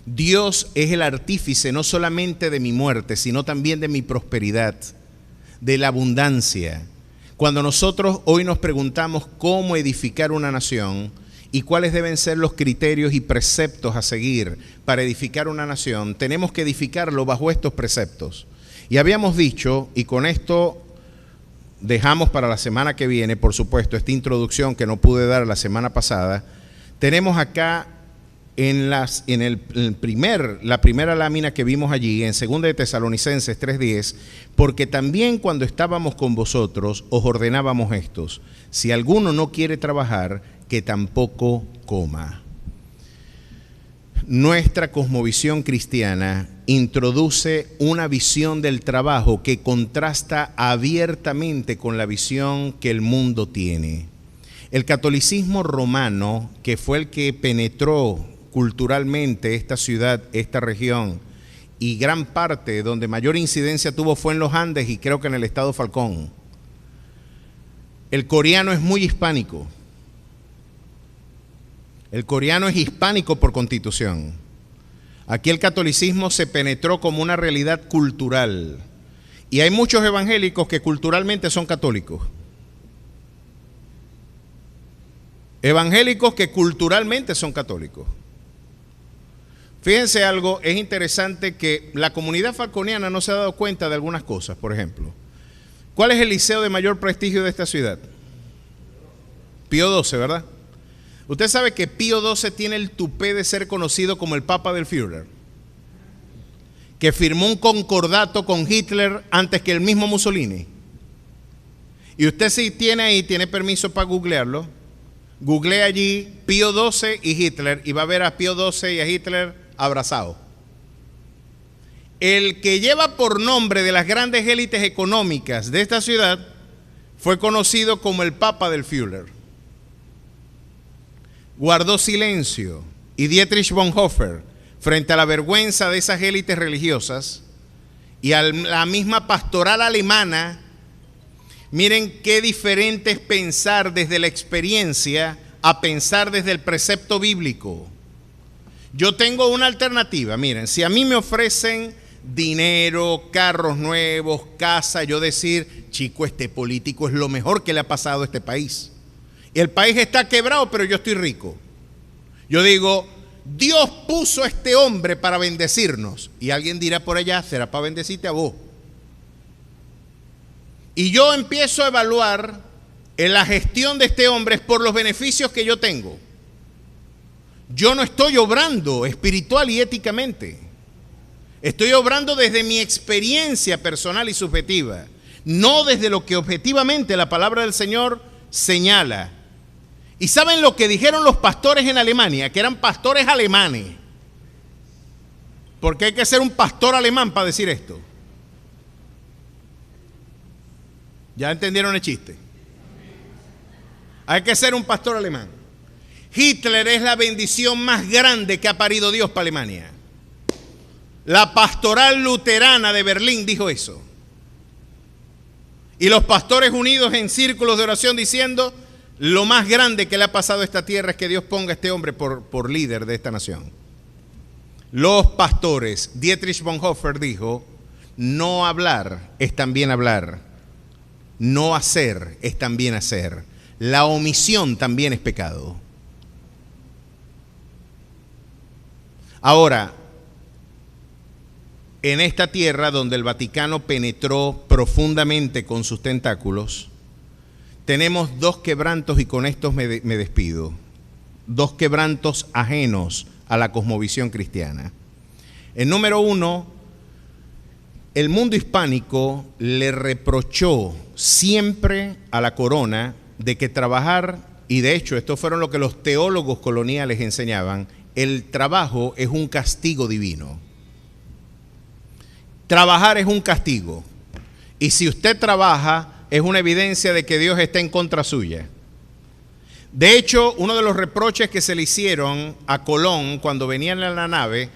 Dios es el artífice no solamente de mi muerte, sino también de mi prosperidad, de la abundancia. Cuando nosotros hoy nos preguntamos cómo edificar una nación y cuáles deben ser los criterios y preceptos a seguir para edificar una nación, tenemos que edificarlo bajo estos preceptos. Y habíamos dicho, y con esto dejamos para la semana que viene, por supuesto, esta introducción que no pude dar la semana pasada. Tenemos acá la primera lámina que vimos allí, en 2 de Tesalonicenses 3:10, porque también cuando estábamos con vosotros os ordenábamos estos: si alguno no quiere trabajar, que tampoco coma. Nuestra cosmovisión cristiana introduce una visión del trabajo que contrasta abiertamente con la visión que el mundo tiene. El catolicismo romano, que fue el que penetró culturalmente esta ciudad, esta región, y gran parte donde mayor incidencia tuvo fue en los Andes y creo que en el estado Falcón. El coreano es muy hispánico. El coreano es hispánico por constitución. Aquí el catolicismo se penetró como una realidad cultural. Y hay muchos evangélicos que culturalmente son católicos. Evangélicos que culturalmente son católicos. Fíjense algo, es interesante que la comunidad falconiana no se ha dado cuenta de algunas cosas. Por ejemplo, ¿cuál es el liceo de mayor prestigio de esta ciudad? Pío XII, ¿verdad? Usted sabe que Pío XII tiene el tupé de ser conocido como el Papa del Führer, que firmó un concordato con Hitler antes que el mismo Mussolini. Y usted si tiene ahí, tiene permiso para googlearlo, googlea allí Pío XII y Hitler y va a ver a Pío XII y a Hitler abrazados. El que lleva por nombre de las grandes élites económicas de esta ciudad fue conocido como el Papa del Führer. Guardó silencio y Dietrich Bonhoeffer, frente a la vergüenza de esas élites religiosas y a la misma pastoral alemana, miren qué diferente es pensar desde la experiencia a pensar desde el precepto bíblico. Yo tengo una alternativa, miren, si a mí me ofrecen dinero, carros nuevos, casa, yo decir, chico, este político es lo mejor que le ha pasado a este país. El país está quebrado, pero yo estoy rico. Yo digo, Dios puso a este hombre para bendecirnos. Y alguien dirá por allá, será para bendecirte a vos. Y yo empiezo a evaluar en la gestión de este hombre por los beneficios que yo tengo. Yo no estoy obrando espiritual y éticamente. Estoy obrando desde mi experiencia personal y subjetiva, no desde lo que objetivamente la palabra del Señor señala. ¿Y saben lo que dijeron los pastores en Alemania? Que eran pastores alemanes. Porque hay que ser un pastor alemán para decir esto. ¿Ya entendieron el chiste? Hay que ser un pastor alemán. Hitler es la bendición más grande que ha parido Dios para Alemania. La pastoral luterana de Berlín dijo eso. Y los pastores unidos en círculos de oración diciendo, lo más grande que le ha pasado a esta tierra es que Dios ponga a este hombre por líder de esta nación. Los pastores, Dietrich Bonhoeffer dijo, no hablar es también hablar, no hacer es también hacer, la omisión también es pecado. Ahora, en esta tierra donde el Vaticano penetró profundamente con sus tentáculos, tenemos dos quebrantos y con estos me despido. Dos quebrantos ajenos a la cosmovisión cristiana. El número uno, el mundo hispánico le reprochó siempre a la corona de que trabajar, y de hecho estos fueron lo que los teólogos coloniales enseñaban, el trabajo es un castigo divino. Trabajar es un castigo. Y si usted trabaja, es una evidencia de que Dios está en contra suya. De hecho, uno de los reproches que se le hicieron a Colón cuando venían en la nave,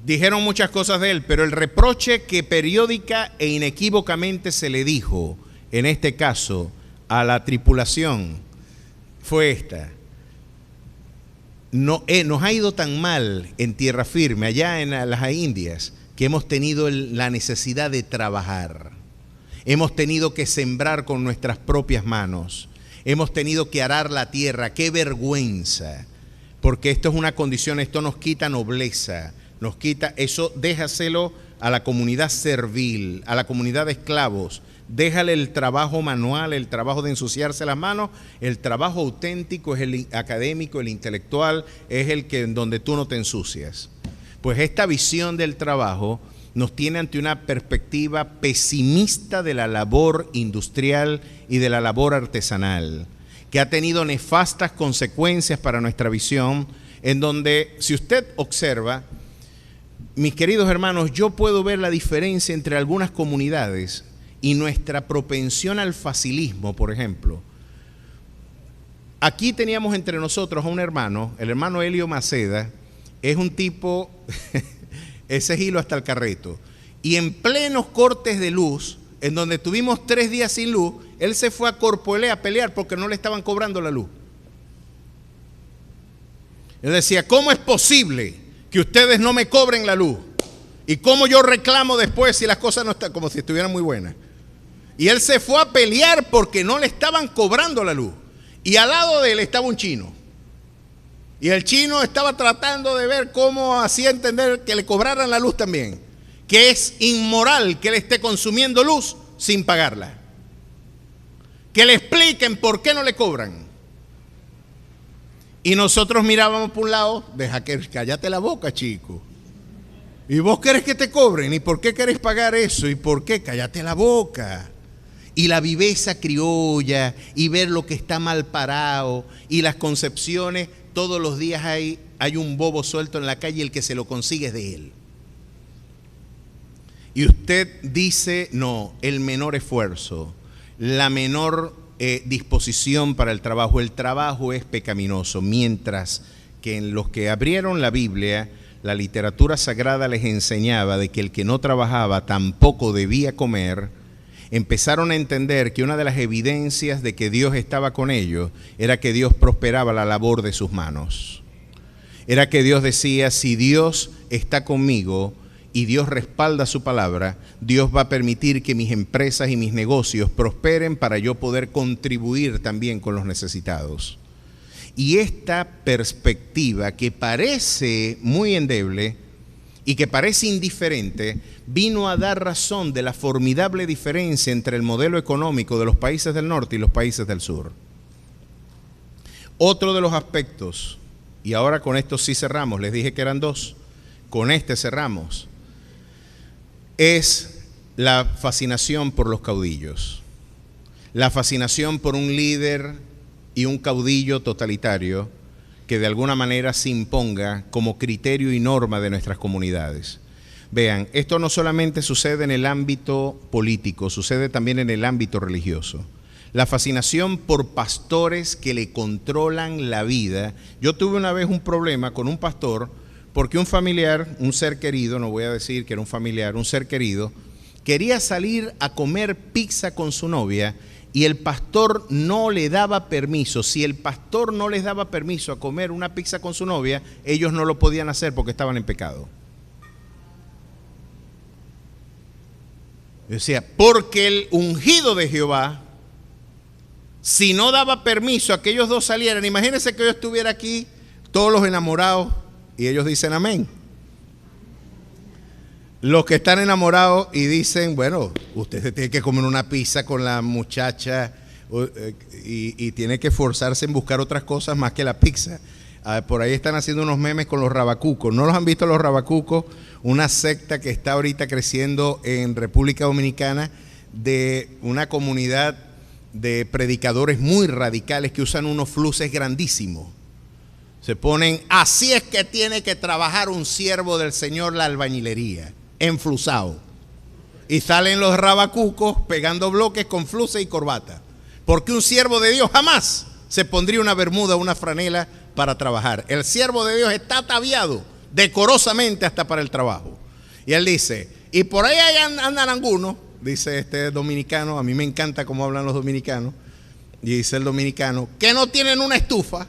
dijeron muchas cosas de él, pero el reproche que periódica e inequívocamente se le dijo, en este caso, a la tripulación, fue esta. No, nos ha ido tan mal en tierra firme, allá en las Indias, que hemos tenido la necesidad de trabajar. Hemos tenido que sembrar con nuestras propias manos. Hemos tenido que arar la tierra. ¡Qué vergüenza! Porque esto es una condición, esto nos quita nobleza, nos quita, eso déjaselo a la comunidad servil, a la comunidad de esclavos. Déjale el trabajo manual, el trabajo de ensuciarse las manos. El trabajo auténtico es el académico, el intelectual, es el que en donde tú no te ensucias. Pues esta visión del trabajo nos tiene ante una perspectiva pesimista de la labor industrial y de la labor artesanal, que ha tenido nefastas consecuencias para nuestra visión, en donde, si usted observa, mis queridos hermanos, yo puedo ver la diferencia entre algunas comunidades. Y nuestra propensión al facilismo, por ejemplo. Aquí teníamos entre nosotros a un hermano, el hermano Helio Maceda, es un tipo, ese hilo hasta el carreto, y en plenos cortes de luz, en donde tuvimos 3 días sin luz, él se fue a Corpoelé a pelear porque no le estaban cobrando la luz. Él decía, ¿cómo es posible que ustedes no me cobren la luz? ¿Y cómo yo reclamo después si las cosas no están como si estuvieran muy buenas? Y él se fue a pelear porque no le estaban cobrando la luz. Y al lado de él estaba un chino. Y el chino estaba tratando de ver cómo hacía entender que le cobraran la luz también. Que es inmoral que él esté consumiendo luz sin pagarla. Que le expliquen por qué no le cobran. Y nosotros mirábamos por un lado, cállate la boca, chico. ¿Y vos querés que te cobren? ¿Y por qué querés pagar eso? ¿Y por qué? Cállate la boca. Y la viveza criolla, y ver lo que está mal parado, y las concepciones, todos los días hay un bobo suelto en la calle y el que se lo consigue es de él. Y usted dice, no, el menor esfuerzo, la menor disposición para el trabajo es pecaminoso, mientras que en los que abrieron la Biblia, la literatura sagrada les enseñaba de que el que no trabajaba tampoco debía comer, empezaron a entender que una de las evidencias de que Dios estaba con ellos era que Dios prosperaba la labor de sus manos. Era que Dios decía, si Dios está conmigo y Dios respalda su palabra, Dios va a permitir que mis empresas y mis negocios prosperen para yo poder contribuir también con los necesitados. Y esta perspectiva que parece muy endeble y que parece indiferente, vino a dar razón de la formidable diferencia entre el modelo económico de los países del norte y los países del sur. Otro de los aspectos, y ahora con esto sí cerramos, les dije que eran 2, con este cerramos, es la fascinación por los caudillos, la fascinación por un líder y un caudillo totalitario que de alguna manera se imponga como criterio y norma de nuestras comunidades. Vean, esto no solamente sucede en el ámbito político, sucede también en el ámbito religioso. La fascinación por pastores que le controlan la vida. Yo tuve una vez un problema con un pastor porque un familiar, un ser querido, no voy a decir que era un familiar, un ser querido, quería salir a comer pizza con su novia y el pastor no le daba permiso. Si el pastor no les daba permiso a comer una pizza con su novia, ellos no lo podían hacer porque estaban en pecado. Decía, porque el ungido de Jehová, si no daba permiso a que ellos dos salieran, imagínense que yo estuviera aquí, todos los enamorados, y ellos dicen amén. Los que están enamorados y dicen, bueno, usted se tiene que comer una pizza con la muchacha y tiene que esforzarse en buscar otras cosas más que la pizza. Por ahí están haciendo unos memes con los rabacucos. ¿No los han visto los rabacucos? Una secta que está ahorita creciendo en República Dominicana de una comunidad de predicadores muy radicales que usan unos fluces grandísimos. Se ponen, así es que tiene que trabajar un siervo del Señor la albañilería, enflusado. Y salen los rabacucos pegando bloques con fluces y corbata. Porque un siervo de Dios jamás se pondría una bermuda o una franela para trabajar. El siervo de Dios está ataviado decorosamente hasta para el trabajo. Y él dice, y por ahí andan algunos, dice este dominicano, a mí me encanta cómo hablan los dominicanos, y dice el dominicano, que no tienen una estufa.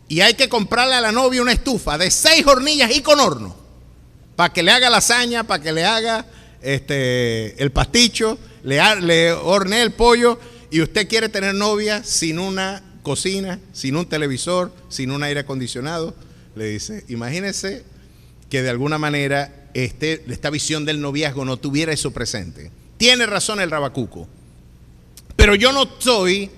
Y hay que comprarle a la novia una estufa de 6 hornillas y con horno, para que le haga lasaña, para que le haga el pasticho, le hornee el pollo, y usted quiere tener novia sin una cocina, sin un televisor, sin un aire acondicionado. Le dice, imagínese que de alguna manera esta visión del noviazgo no tuviera eso presente. Tiene razón el rabacuco, pero yo no soy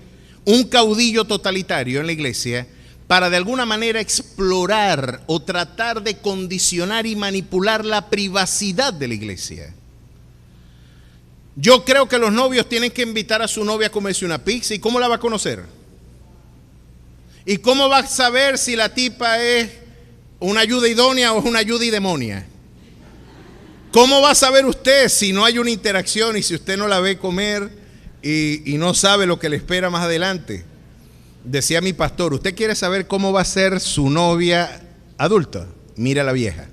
un caudillo totalitario en la iglesia para de alguna manera explorar o tratar de condicionar y manipular la privacidad de la iglesia. Yo creo que los novios tienen que invitar a su novia a comerse una pizza. ¿Y cómo la va a conocer? ¿Y cómo va a saber si la tipa es una ayuda idónea o es una ayuda demonia? ¿Cómo va a saber usted si no hay una interacción y si usted no la ve comer y no sabe lo que le espera más adelante? Decía mi pastor, ¿usted quiere saber cómo va a ser su novia adulta? Mira a la vieja.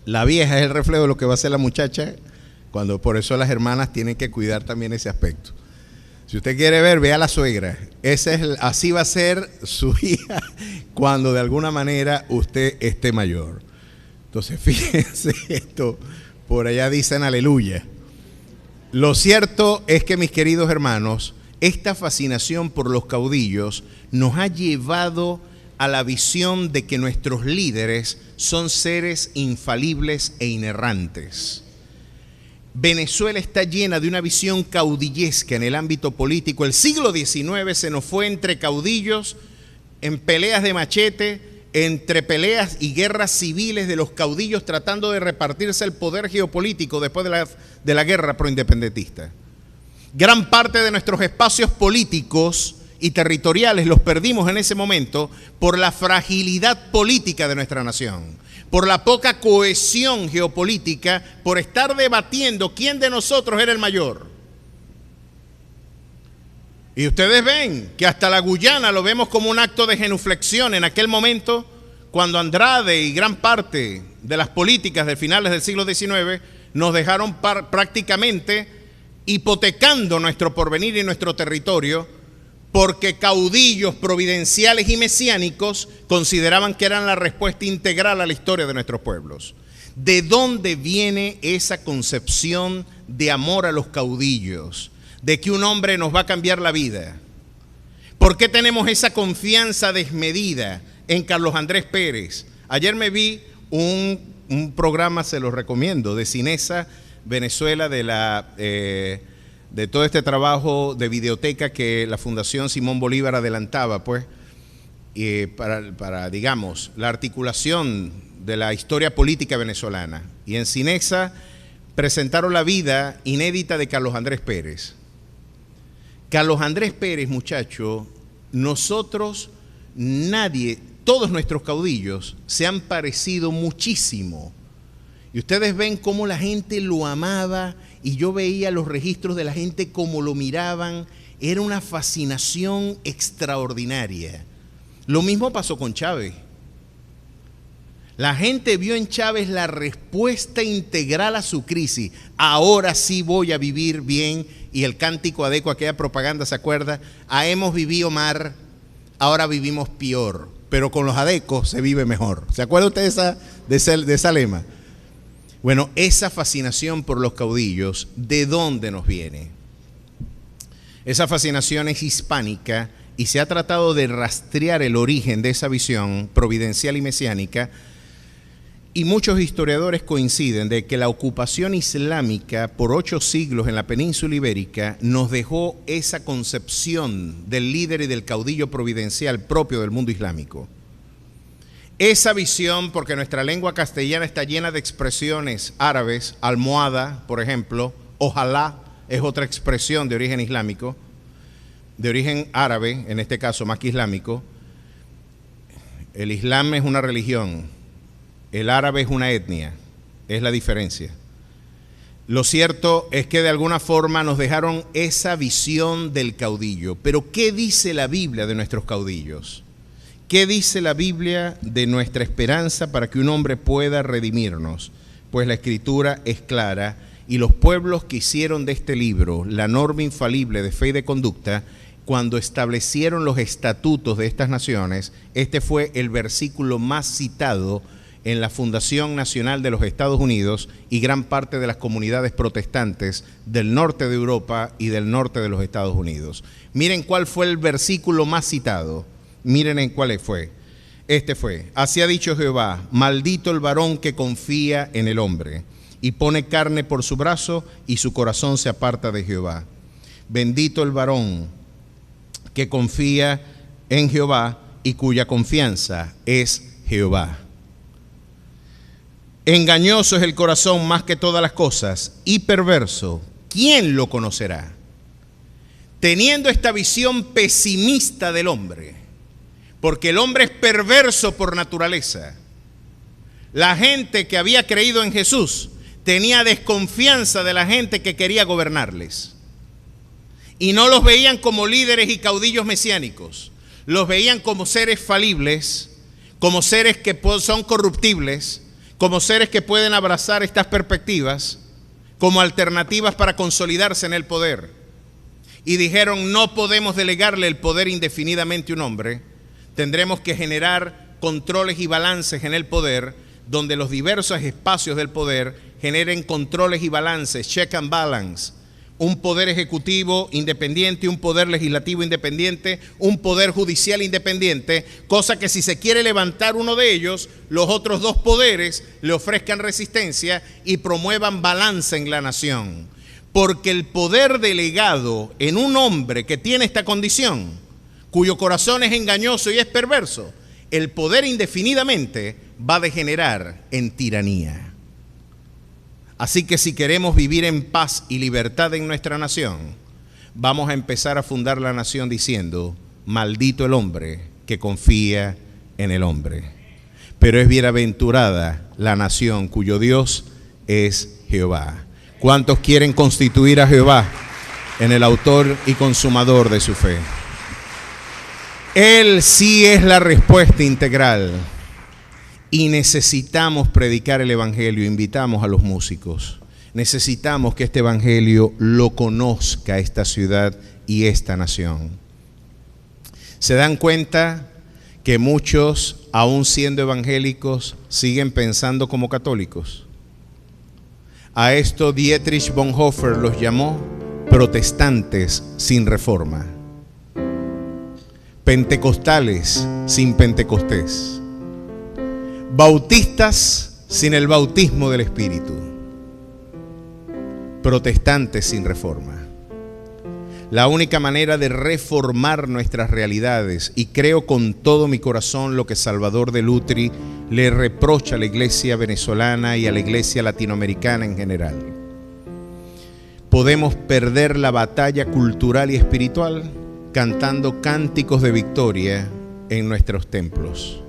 La vieja es el reflejo de lo que va a ser la muchacha, cuando por eso las hermanas tienen que cuidar también ese aspecto. Si usted quiere ver, vea a la suegra. Así va a ser su hija cuando de alguna manera usted esté mayor. Entonces, fíjense esto, por allá dicen aleluya. Lo cierto es que, mis queridos hermanos, esta fascinación por los caudillos nos ha llevado a la visión de que nuestros líderes son seres infalibles e inerrantes. Venezuela está llena de una visión caudillesca en el ámbito político. El siglo XIX se nos fue entre caudillos, en peleas de machete, entre peleas y guerras civiles de los caudillos tratando de repartirse el poder geopolítico después de la guerra proindependentista. Gran parte de nuestros espacios políticos y territoriales los perdimos en ese momento por la fragilidad política de nuestra nación, por la poca cohesión geopolítica, por estar debatiendo quién de nosotros era el mayor. Y ustedes ven que hasta la Guyana lo vemos como un acto de genuflexión en aquel momento, cuando Andrade y gran parte de las políticas de finales del siglo XIX nos dejaron prácticamente hipotecando nuestro porvenir y nuestro territorio, porque caudillos providenciales y mesiánicos consideraban que eran la respuesta integral a la historia de nuestros pueblos. ¿De dónde viene esa concepción de amor a los caudillos? De que un hombre nos va a cambiar la vida. ¿Por qué tenemos esa confianza desmedida en Carlos Andrés Pérez? Ayer me vi un programa, se los recomiendo, de Cinesa Venezuela, de todo este trabajo de videoteca que la Fundación Simón Bolívar adelantaba, pues, para, digamos, la articulación de la historia política venezolana. Y en Cinesa presentaron la vida inédita de Carlos Andrés Pérez. Carlos Andrés Pérez, muchacho, nosotros, nadie, todos nuestros caudillos se han parecido muchísimo. Y ustedes ven cómo la gente lo amaba, y yo veía los registros de la gente cómo lo miraban. Era una fascinación extraordinaria. Lo mismo pasó con Chávez. La gente vio en Chávez la respuesta integral a su crisis. Ahora sí voy a vivir bien. Y el cántico adecuado, aquella propaganda, ¿se acuerda? Hemos vivido mal, ahora vivimos peor. Pero con los adecos se vive mejor. ¿Se acuerda usted de esa lema? Bueno, esa fascinación por los caudillos, ¿de dónde nos viene? Esa fascinación es hispánica y se ha tratado de rastrear el origen de esa visión providencial y mesiánica, y muchos historiadores coinciden de que la ocupación islámica por 8 siglos en la península ibérica nos dejó esa concepción del líder y del caudillo providencial propio del mundo islámico. Esa visión, porque nuestra lengua castellana está llena de expresiones árabes, almohada, por ejemplo, ojalá es otra expresión de origen islámico, de origen árabe, en este caso más que islámico. El Islam es una religión, el árabe es una etnia, es la diferencia. Lo cierto es que de alguna forma nos dejaron esa visión del caudillo. Pero ¿qué dice la Biblia de nuestros caudillos? ¿Qué dice la Biblia de nuestra esperanza para que un hombre pueda redimirnos? Pues la Escritura es clara, y los pueblos que hicieron de este libro la norma infalible de fe y de conducta, cuando establecieron los estatutos de estas naciones, este fue el versículo más citado en la Fundación Nacional de los Estados Unidos y gran parte de las comunidades protestantes del norte de Europa y del norte de los Estados Unidos. Miren cuál fue el versículo más citado. Miren en cuál fue. Este fue: así ha dicho Jehová, maldito el varón que confía en el hombre y pone carne por su brazo y su corazón se aparta de Jehová. Bendito el varón que confía en Jehová y cuya confianza es Jehová. Engañoso es el corazón más que todas las cosas y perverso, ¿quién lo conocerá? Teniendo esta visión pesimista del hombre, porque el hombre es perverso por naturaleza. La gente que había creído en Jesús tenía desconfianza de la gente que quería gobernarles. Y no los veían como líderes y caudillos mesiánicos. Los veían como seres falibles, como seres que son corruptibles, como seres que pueden abrazar estas perspectivas como alternativas para consolidarse en el poder. Y dijeron, no podemos delegarle el poder indefinidamente a un hombre, tendremos que generar controles y balances en el poder, donde los diversos espacios del poder generen controles y balances, check and balance, un poder ejecutivo independiente, un poder legislativo independiente, un poder judicial independiente, cosa que si se quiere levantar uno de ellos, los otros dos poderes le ofrezcan resistencia y promuevan balance en la nación. Porque el poder delegado en un hombre que tiene esta condición, cuyo corazón es engañoso y es perverso, el poder indefinidamente va a degenerar en tiranía. Así que si queremos vivir en paz y libertad en nuestra nación, vamos a empezar a fundar la nación diciendo, maldito el hombre que confía en el hombre. Pero es bienaventurada la nación cuyo Dios es Jehová. ¿Cuántos quieren constituir a Jehová en el autor y consumador de su fe? Él sí es la respuesta integral. Y necesitamos predicar el evangelio. Invitamos a los músicos. Necesitamos que este evangelio lo conozca esta ciudad y esta nación. ¿Se dan cuenta que muchos, aún siendo evangélicos, siguen pensando como católicos? A esto Dietrich Bonhoeffer los llamó protestantes sin reforma, pentecostales sin Pentecostés, bautistas sin el bautismo del Espíritu, protestantes sin reforma. La única manera de reformar nuestras realidades, y creo con todo mi corazón lo que Salvador de Lutri le reprocha a la iglesia venezolana y a la iglesia latinoamericana en general. Podemos perder la batalla cultural y espiritual cantando cánticos de victoria en nuestros templos.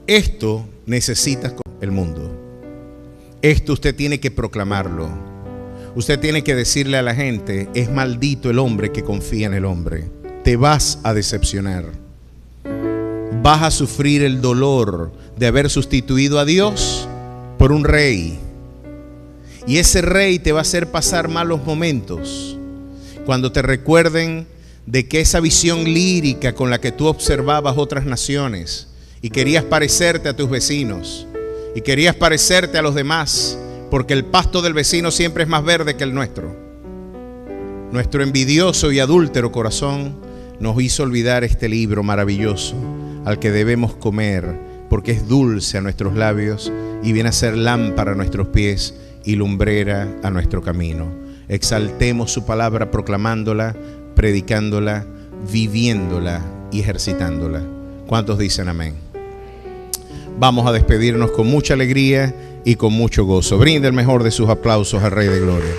Esto necesita el mundo. Esto usted tiene que proclamarlo. Usted tiene que decirle a la gente, es maldito el hombre que confía en el hombre. Te vas a decepcionar. Vas a sufrir el dolor de haber sustituido a Dios por un rey. Y ese rey te va a hacer pasar malos momentos. Cuando te recuerden de que esa visión lírica con la que tú observabas otras naciones y querías parecerte a tus vecinos y querías parecerte a los demás, porque el pasto del vecino siempre es más verde que el nuestro. Nuestro envidioso y adúltero corazón nos hizo olvidar este libro maravilloso al que debemos comer, porque es dulce a nuestros labios y viene a ser lámpara a nuestros pies y lumbrera a nuestro camino. Exaltemos su palabra proclamándola, predicándola, viviéndola y ejercitándola. ¿Cuántos dicen amén? Vamos a despedirnos con mucha alegría y con mucho gozo. Brinde el mejor de sus aplausos al Rey de Gloria.